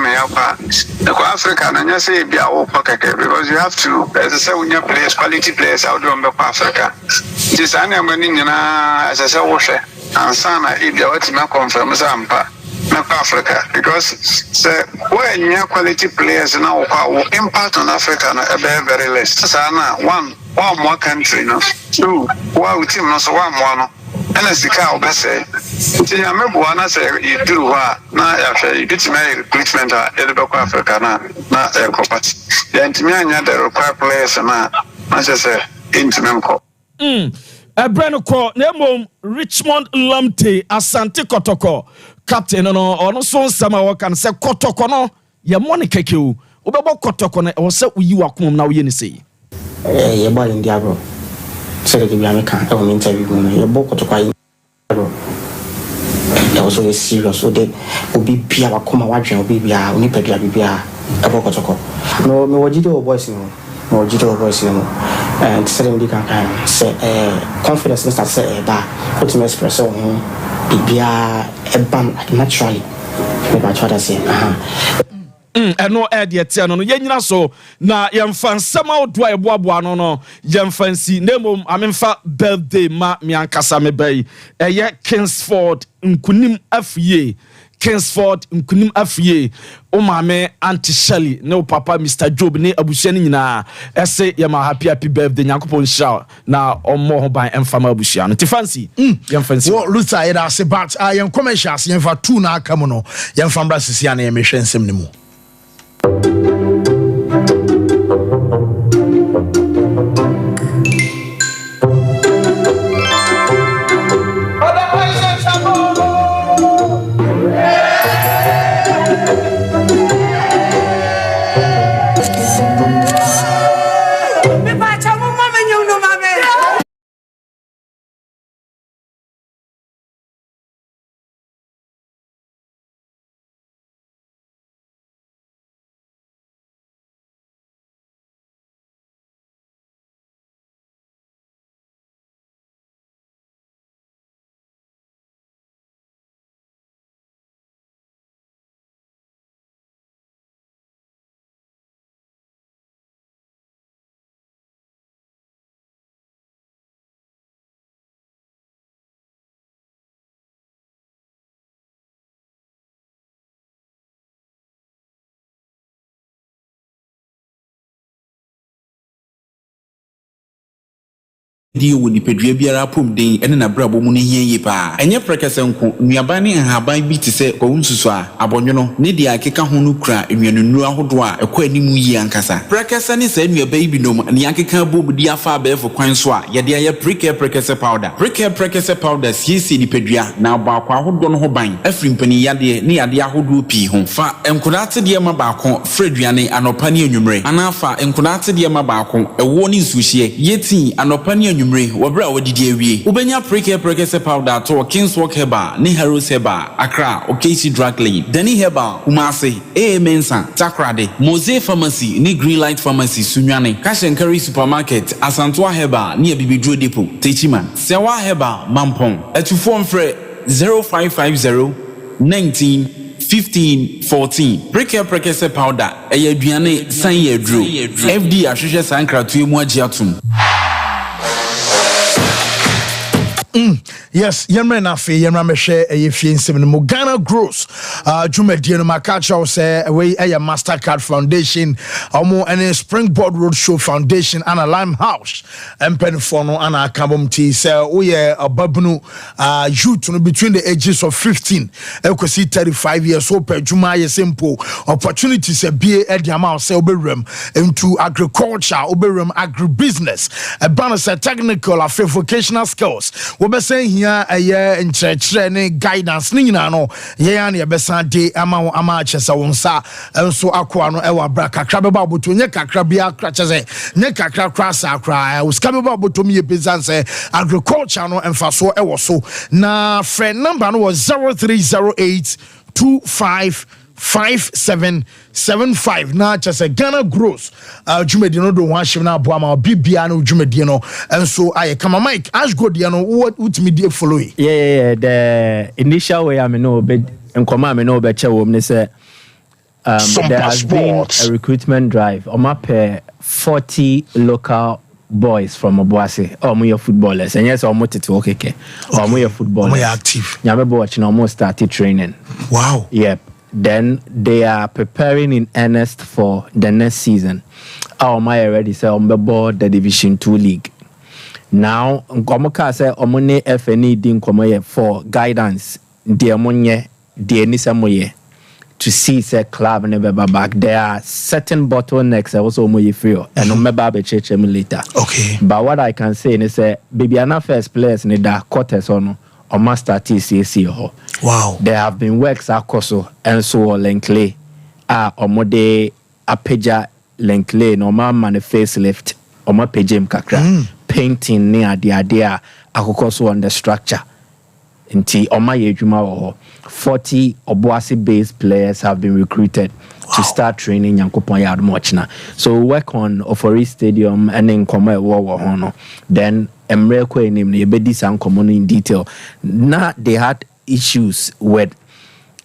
The Africa, and you say be our pocket because you have to, as I say, when you play quality players out of Africa. This annual winning, as I say, washer and Sana, if you want to confirm Sompa, not Africa, because when you have quality players now, impact on Africa are very less. Sana, one more country, no, two, one team, no, so one more. And as the cow say, I remember one I say, you do what now after you get my recruitment at Africa, not a property. The Antimian, the required players, and I say, into a brand called Nemo Richmond Lumpte, Asante Kotoko, Captain, no, no, so some can say Kotoko, no, your money cake you, Ubabo Kotoko, or so you are come now, you say. You're born in Diablo. Said the American interview, your book to quite. There was always serious, so they will be Pia Wakuma watching, will be only Pedia Bibia, a Bocotoko. No, Mojito voice, no, Mojito voice, no, and suddenly can say, confidence that say, put him espresso, Bibia, a band naturally. Maybe I try to say, and no idea no yenya so na yemfa nsama odwa eboaboa no yemfa nsi nemo amemfa birthday ma mi ankasa me bai eye Kingsford nkunim afie Kingsford nkunim afie o mame Auntie Shelley ne o papa Mr Job ne abusua ni nyina ese yema happy birthday nyankopon sha na omo ho ban emfa ma abusua no tifancy yemfa nsi wo luta ida se but yem commercials yemfa 2 na aka mu no yemfa mbra sisia na yemhwe nsem ne mu. Dio would pedria biara pum den and a brabo muni yepa. And your precasenko, Niabani and Habai beat to say, Ounsuswa, Abono, Nidia Keka Hunukra, and Yanua Hodwa, a queni muyankasa. Precasani said me a baby no, and Yankaka boob dia far bear for Quanswa, Yadia precare precasa powder. Precare precasa powder, see the pedria, now Bakwa Hodon Hobine, Efrim Penny Yadia, Niadia Hodu P. Home fa, and Kunata diama bako, Fredriane, and Opania numere, Anafa, and Kunata diama bako, a warning sushi, Yeti, and Opania. Wabra wadidiye ubenya precare powder to Kingswalk Heba, ni Harrows Heba, Accra, Okesi Drug Lane, Denny Heba, Kumasi, Mensa, Takrade, Mose Pharmacy, ni Greenlight Pharmacy, Sunyane, Cash and Carry Supermarket, Asantwa Heba, near Bibidro Depot, Techiman, Sewa Heba, Mampong, to form fre 0550 19 15 14. Precare powder, Duane Sanye Drew, FD Ashisha Sankra to Muajiatum. Yes, Yemre Nafi, Yemra Meshe, a Fian Seven Mogana Gross, Jumediano Makacha, say away a MasterCard Foundation, Omo and a Springboard Roadshow Foundation, and a Limehouse, and Penfono, and a Kabum Tea, say, we are a Babunu, youth between the ages of 15, Elkosi 35 years old, Jumaya Simple, opportunities a BA at the amount, say, Oberum, into agriculture, Oberum agribusiness, a bonus, technical, a vocational skills. We be saying here a year in church guidance ni nyina no ye ya na ye be san de ama chesa wonsa enso akwa no e wa bra kakra be ba boto nye kakra bia kra chese nye kakra kra sa kra we ska be ba boto me bezan say agriculture no emfaso e wo so na friend number no was 0308 255775 na chese Ghana gross jumedi no do wan shim na abo ama bibia no jumedi no enso aye kama Mike Ashgo dia no what me dey follow yeah the initial way I know be nkoma me no be che wo me say there has been a recruitment drive on my pair 40 local boys from Obuasi your footballers and yes tete okeke your footballers active nyame bo watching almost started training. Wow. Yep. Then they are preparing in earnest for the next season. My already say board the Division 2 league. Now, Gomoka say omone FNE din komoye for guidance. Dear monye, dear nisamoye to see say club never back. There are certain bottlenecks also moye free and umeba be church later. Okay. But what I can say is say baby ana first players ni da quarters ono. Or master TCC. Wow. There have been works akoso and so Lenkle omode apeja Lenkle no man facelift oma pejem kakra painting near the idea akoso on the structure nti oma yejuma wo 40 Obuasi based players have been recruited to start training Yankopon Yard Mochna. So work on Ofori Stadium and then come hono. Then Emre Kwe name Yebedi San common in detail. Now they had issues with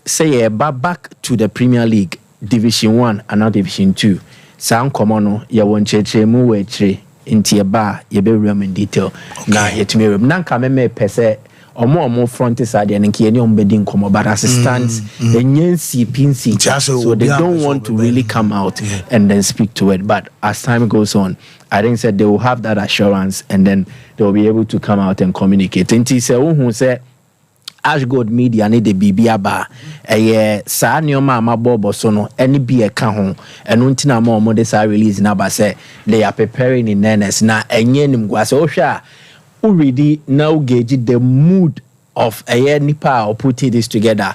say back to the Premier League Division 1 and not Division 2. San common ya won cheche mu wetre inti eba yebe rem in detail. Na yetumi rem nanka me pese omo front side and nki eni ombedi nkomo but assistants the nyensi pinsi so they don't want to really come out and then speak to it, but as time goes on I think said they will have that assurance and then they will be able to come out and communicate. Nti se who say Ashgold Media need the bibia ba sa nyoma amabobo so no any be a ka ho eno ntina ma omo de sa release na ba say they are preparing in earnest na enye nim gwa say ohwa already now gauge the mood of a year nipa or putting this together.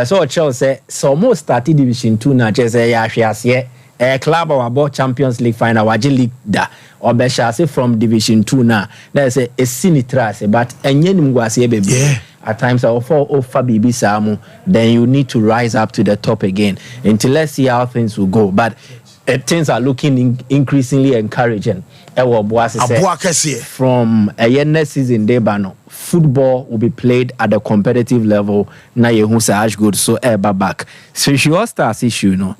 So Charles say so most started Division 2 na just a club or about Champions League final waji league da or say from Division 2 na there's a sinitras but enyenim gwase baby at times I offer baby samu then you need to rise up to the top again until let's see how things will go, but things are looking increasingly encouraging. From a year next season, football will be played at a competitive level. Now you good so back. So your stars issue,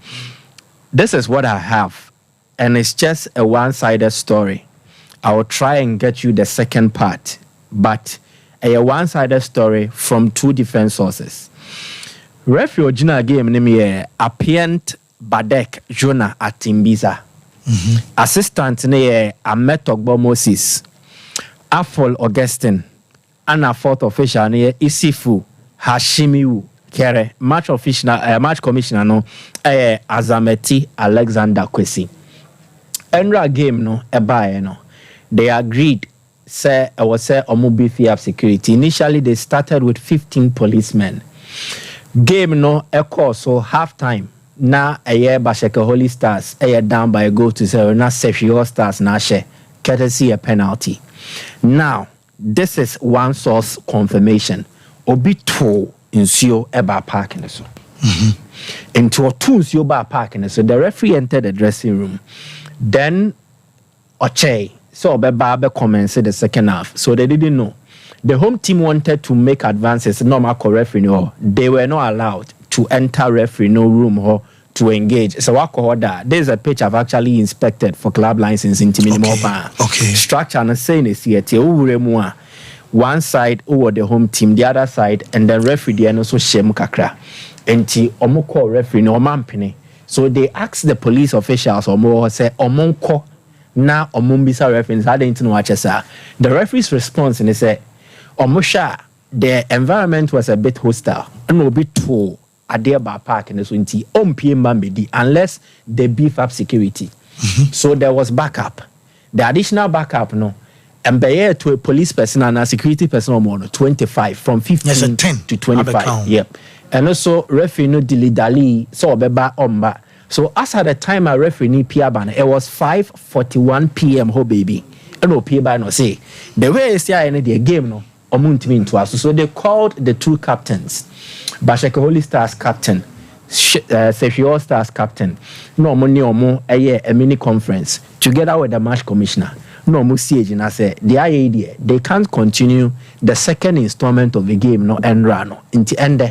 this is what I have, and it's just a one-sided story. I will try and get you the second part, but a one-sided story from two different sources. Refuge game name apparent Badek Jonah at Timbiza. Assistant ne Ametogbo Moses. Afol Augustine, Anna fourth official near Isifu Hashimiu Kere, match commissioner no Azameti Alexander Kwesi. Enra game no ebae no. They agreed say I was say omubi up security. Initially they started with 15 policemen. Game no echo so half time. Na Basheke Holy Stars down by a goal to 0. Na Sefio Stars na share courtesy a penalty. Now this is one source confirmation. Obi to insio eba park in so. Into two insio bar park in so. The referee entered the dressing room. Then Oche so Beba commenced the second half. So they didn't know. The home team wanted to make advances. Normal referee no. They were not allowed to enter referee no room or to engage. So this is a pitch I've actually inspected for club license in Timini. Okay. Structure and saying is here. One side over the home team, the other side, and the referee and also shame kakra. Enti omoko referee no mampini. So they asked the police officials omo say omonko na omumbisa referees how they know what say. The referee's response and they say omusha the environment was a bit hostile and a bit too Adeba Park in the Swinty on unless they beef up security. So there was backup. The additional backup no and by to a police person and a security person more 25 from 15 to 25. Yep. And also referee no dilly so beba omba. So as at the time I referee Piaban, it was 5:41 p.m. ho baby. And no Piaban no say the way is here in the game no so they called the two captains. Basheke Holy Stars captain, Sefio Stars captain. No money a mini conference together with the match commissioner. No siege and I say the idea they can't continue the second installment of the game no and run into end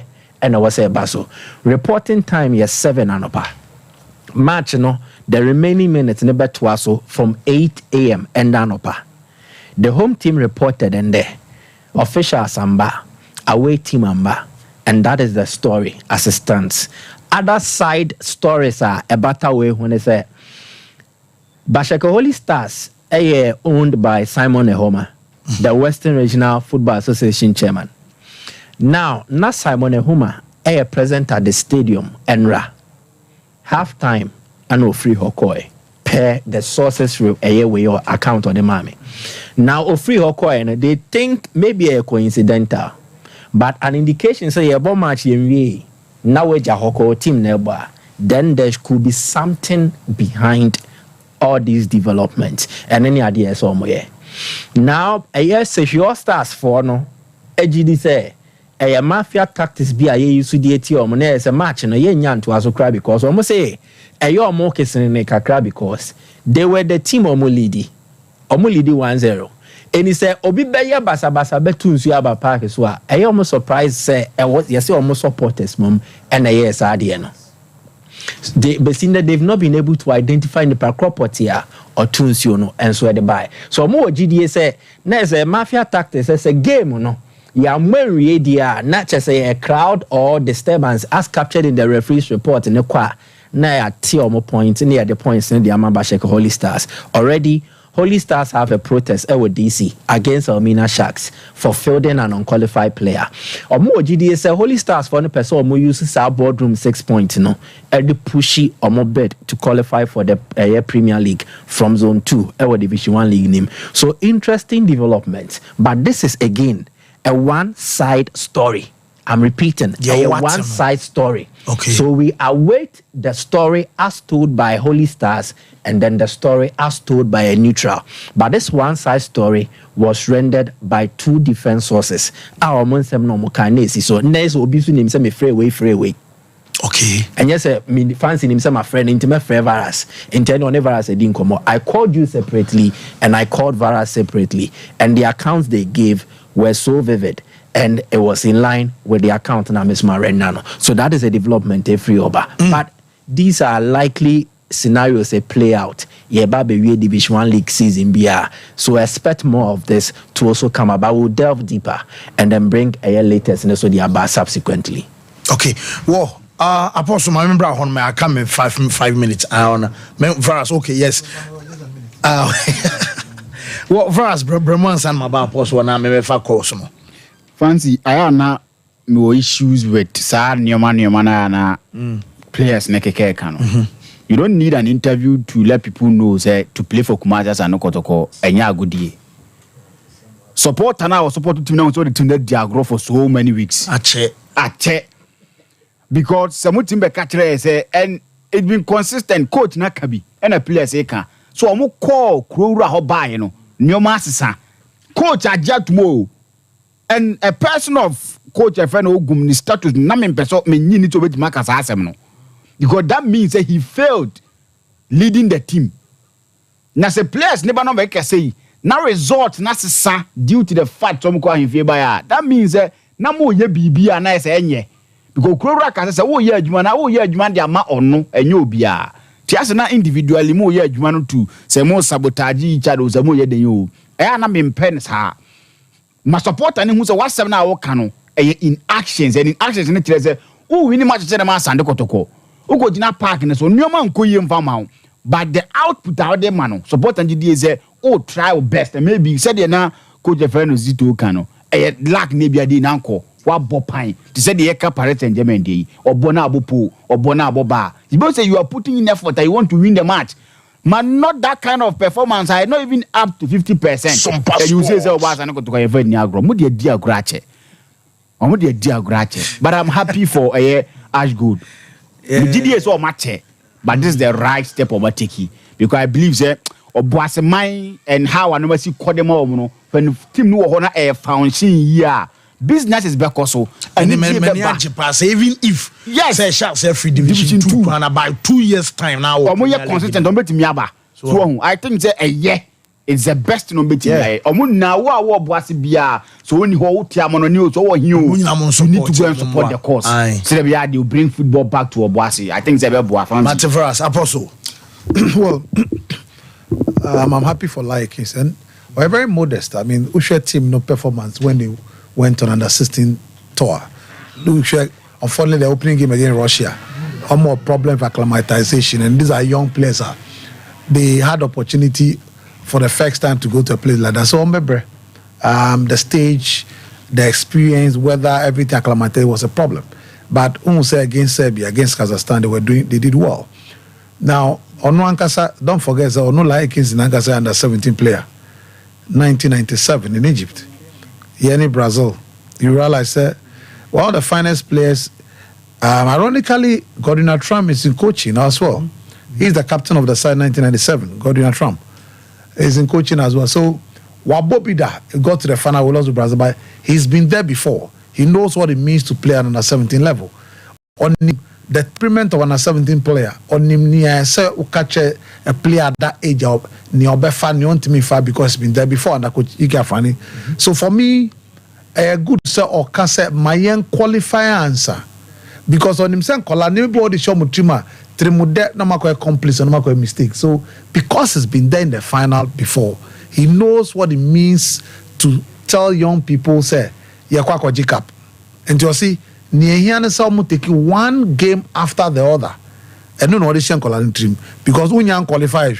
and I was a basso. Reporting time is 7 anopa. Match no the remaining minutes never twaso from 8 a.m. and anopa. The home team reported and there. Official Samba, away team Amba, and that is the story as it stands. Other side stories are a better way when they say Basheke Holy Stars owned by Simon Ehoma, the Western Regional Football Association chairman. Now, not Simon Ehoma present at the stadium Enra. Half time and no free hokoi. Per the sources way or account of the mommy. Now, Ofri Hokoi, they think maybe a coincidental, but an indication say a bomb match in now a Hoko team nearby. Then there could be something behind all these developments and any ideas somewhere. Now, a yes, if your stars for no, a GD say a mafia tactics be a use to the money as a match and a yan to also cry because almost say a your more kissing in a cry because they were the team omulidi 1-0. And he said, Obi Beya Basa Betun Suaba Park is what I almost surprised say I was yes almost supporters mom and a yes adiano. But seen that they've not been able to identify the property or Tunsiono and so they buy. So more GDA say there's a mafia tactics as a game no. Ya when dia not just a crowd or disturbance as captured in the referee's report in the qua na ya tiomo point near the points in the Basheke Holy Stars. Already Holy Stars have a protest with DC against Almina Sharks for fielding an unqualified player. Or more GDA say Holy Stars for the person who uses our boardroom 6 points, at the pushy or more bid to qualify for the Premier League from Zone 2, our Division 1 League name. So interesting development. But this is again a one-side story. I'm repeating, a one-side story. Okay. So we await the story as told by Holy Stars and then the story as told by a neutral. But this one-side story was rendered by two different sources. Our Monsem no Mokanesi. So next will be name some free away. Okay. And yes, me fancy him my friend intimate free Varas. Intend on Varas didn't come. I called you separately and I called Varas separately. And the accounts they gave were so vivid. And it was in line with the account now, Miss Marenano. So that is a development every over. But these are likely scenarios they play out. Yeba Division 1 League season BR. So expect more of this to also come about. We'll delve deeper and then bring a year latest and also the Abba subsequently. Okay. Well, Apostle, I remember on my come in 5 minutes. On Varas, okay, yes. What first Bremon San Maba post one na me fa course no. Fancy I na no issues with sa nyoma na players na keke kan. You don't need an interview to let people know say to play for Kumasi and Kotoko enya agudie. Support na or support team now so the team that they grow for so many weeks. Ache. Because some team be catch say and it been consistent coach na kabi and a player say kan. So omo call Krowura ho buy no. Nyoma asesa. Coach ajatumo and a person of coach a friend ogum ni status na me person me nyini to betima kasa asem no. Because that means that he failed leading the team. Na se players never know make say na result na sesa due to the fact some ko ahemfie ba ya. That means that na mo ye bibia na say enye. Because Krowura ka say wo ye adwuma na wo ye adwuma de ama ono enye obia. Ti ase na individually mo ye adwuma no too. Say mo sabotage each other say mo ye den yo. Na me pen sa. Ma supporter ni hu say what seven na wo ka no in actions and in actions ni tire say who win match say na ma sande kotoko. Ugo dina park ne so nyoma nkoye mfa ma but the output out there man support and dey say try your best and maybe said na coach friend Zito kan no lack na bia dey na nko wa bopan to say the ka Paris Saint-Germain dey obona abopo obona aboba you say you are putting in effort that you want to win the match man not that kind of performance I not even up to 50%. And you say was an go to go ni agro mo dey di agrache mo dey di agrache but I'm happy for Ash Good. Yeah. So much, but this is the right step of taking because I believe that Obuasi mind and how I never see Kodemo when team no honor a function here. Business is back also and many pass even if say shots free division 2 and about 2 years time now. Omo consistent on bet miaba. So I think say a year it's the best no bet here. Omo na wo Obuasi bia so when ho tia mono ni so you need to go and support the cause. So that they will bring football back to Obuasi. I think they be boa. Martin for us Apostle. Well, I'm happy for Lions and we're very modest. I mean, Usher team no performance when they went on under 16 tour. Usher, unfortunately, the opening game against Russia, more problem for acclimatization, and these are young players. They had opportunity for the first time to go to a place like that. So remember, the stage, the experience, whether everything acclimated was a problem. But say against Serbia, against Kazakhstan, they did well. Now, Ono Ankasa, don't forget, Ono Laikins in Ankasa under 17 player, 1997 in Egypt. Here in Brazil, you realize that one of the finest players, ironically, Gordon Trump is in coaching as well. He's the captain of the side 1997, Gordon Trump. He's in coaching as well. So, Wabobida got to the final, we lost to Brazil, but he's been there before. He knows what it means to play at under 17 level. On the treatment of under 17 player, on him near say catch a player at that age of Niobefa, Niontimify because he's been there before, and coach Igafani. So for me, a good sir or case my young qualifier answer. Because on him saying Kola, nobody show Mutima, Trimude, no matter accomplice, no matter mistake. So because he's been there in the final before, he knows what it means to tell young people, say, Yakwako Jikap. And you see, Niehian Salmo take one game after the other. And no audition calling dream. Because we young qualify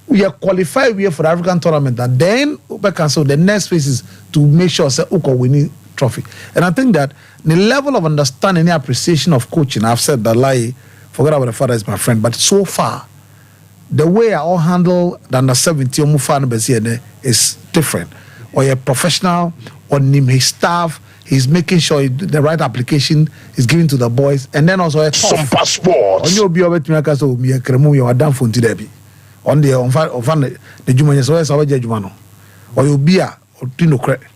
we are qualified for the African tournament, and then we can so the next phase is to make sure say Uko winning trophy. And I think that the level of understanding and appreciation of coaching, I've said that forget about the father is my friend, but so far the way I all handle the under 17 is different. Or a professional, on him, his staff, he's making sure the right application is given to the boys, and then also a Sompa Sports. On your be over to make us so me kremu you are done for today. On the the jumanya so so jumano. Or you be a tino credit.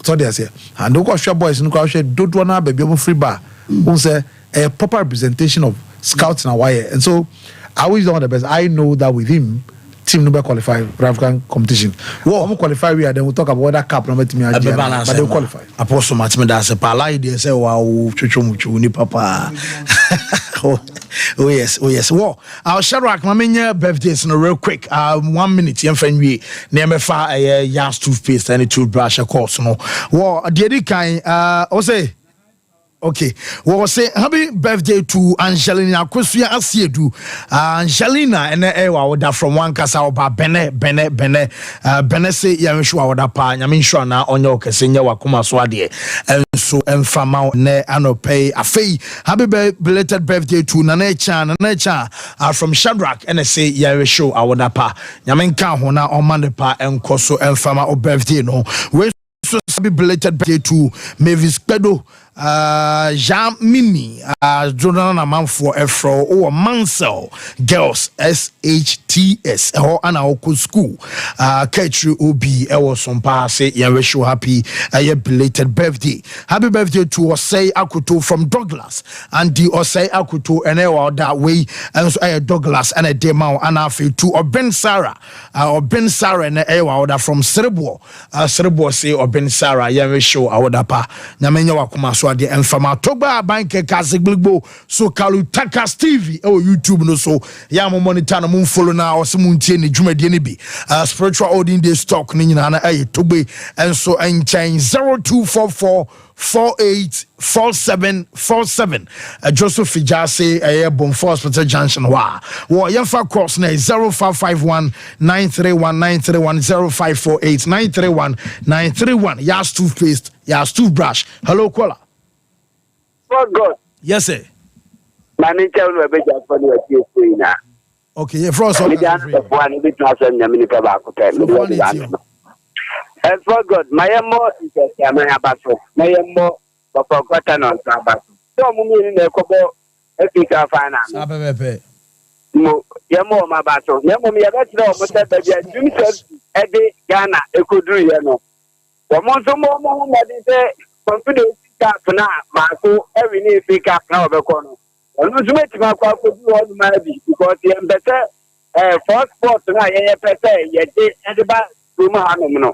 So they say, and no question boys, no question, don't want to be free bar. Who say a proper representation of scouts in Hawaii. And so I always done the best. I know that with him, team number qualify for African competition. Well, I'm qualify we are then we'll talk about whether cup number to me but they'll qualify. Apostle Matime that's a palai they say wow chuchu ni papa. Oh yes. Well, I'll share rock my birthdays no real quick. 1 minute yen friend we name fa Yas toothpaste and toothbrush of course no. Well, the kind say Okay. Well, say happy birthday to Angelina Kosuya Asiedu. Angelina and Ewa from one casa oba Bene say Yamishwa Wada Pa, Yamishwa na onyo Kesenya Wakuma Swadi. And so Enfama ne Anope Afe. Happy belated birthday to Nanecha from Shadrach and say Yarisho Awada Pa. Yamenka Hona Omanepa and Koso Enfama o birthday no. So happy belated birthday to Mavis Pedo. Jean Mimi, Jordan Amanfo Efro or Mansell Girls SHTS or Anaoko School, Ketri Obi Sompa say Yaresho happy a belated birthday. Happy birthday to Osei Akuto from Douglas and the Osei Akuto and that way and so Douglas and a demo and afi to Ben Sarah and Ewa from Serebo say or Ben Sarah Yaresho Awadapa Namenya Wakuma the Enfama Toba Banke Kazigbo so Kalutaka Stevie YouTube no so Yamo monitor no follow now or some ni Juma Denibi spiritual audience day stock ni na Tobe and so and change 0244 484747 Joseph Fijase Bonfort Hospital Junction wa Yemfa cross na 0551 931 931 0548 931 931 Yas toothpaste Yas toothbrush. Hello caller. Oh God. Yes sir. My name is Beja. Okay, Frost. And for God, my more is a man about my more of a cotton on Sabbath. So, in the Cobo, a piece of finance. Yamo, my battle. Yamo, me about Eddie Ghana, a good real. For Monso more, confidence cap now, Marco, every new pick up now the corner. And not to make my car could do all the money because the better first sport tonight, yet and the back to Mahano.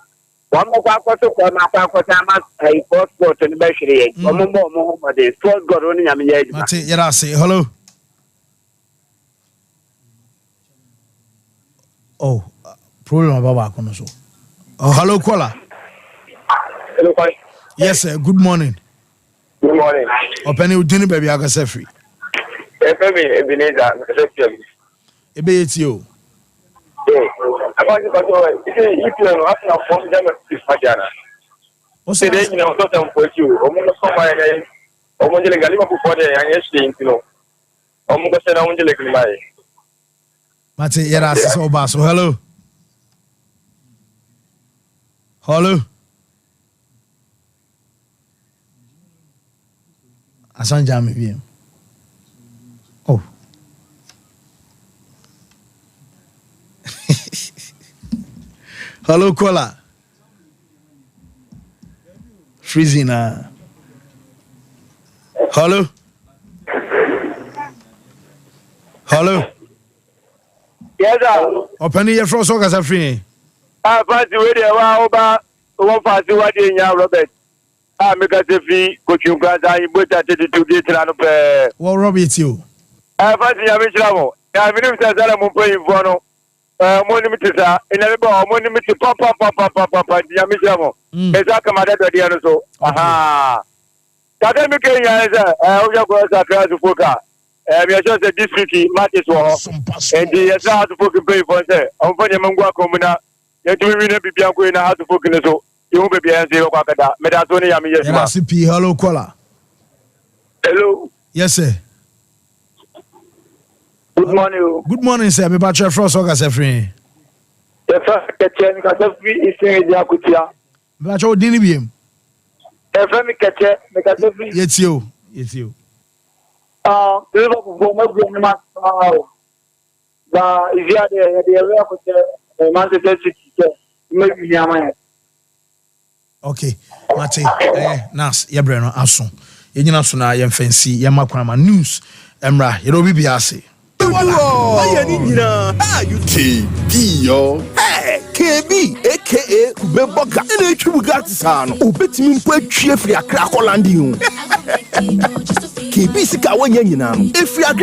One more quarter for my quarter a first sport in the Bashiri. One more, but the sport got only a minute. Hello. Oh, problem about Konoso. Oh, hello, caller. Hello, yes, sir. Good morning. Good morning. Open you dinner, baby. I can say free. Ebe it's you. I want to go. If you know, I have formed them this Fajana. What's the day you know, something for you. Almost somewhere, almost like a little before the young you know. Almost said I want to like my. Mate, yeah, so basso. Hello. Hello. Asan jam him. Oh. Hello, caller. Freezing. Hello. Hello. Yes, sir. Open your frost as a free. I fancy where they are over one fancy what in Robert. I make us a fee, coach you guys. I put that to get around of. Well, Robbie, it's you. I fancy I'm in trouble. I mean, if there's a paying for no monument, and everybody monument to papa, Yamishamo. It's a command at the end so. Aha. Academic area is a girls are trying to focus. We are just a district matches war. And the how to focus pay for say. I'm for the Mangua Comuna. Yet we will be going to have to focus so. You will be a zero Wakata. Medatoni Yami. Hello, caller. Hello. Yes, sir. Good morning. Good morning, sir. Me batch frost August free. The first catcher because free is in Yakutia. Batch o dini biem. The first catcher because free. It's you. It's you. Liverpool go my match. If you are the Manchester City, maybe Yamaya. Okay, Mate, Nas, Yabreno, Asun, Yena Suna, Yam Fancy, Yamakrama News, Emra, Yerobi Biase. You yo. Hey, KB, aka Beboga, and a true Gatsan, Obetim Pue Chief, Yakra Hollandium. KB Sikawa Yanam, if you agree.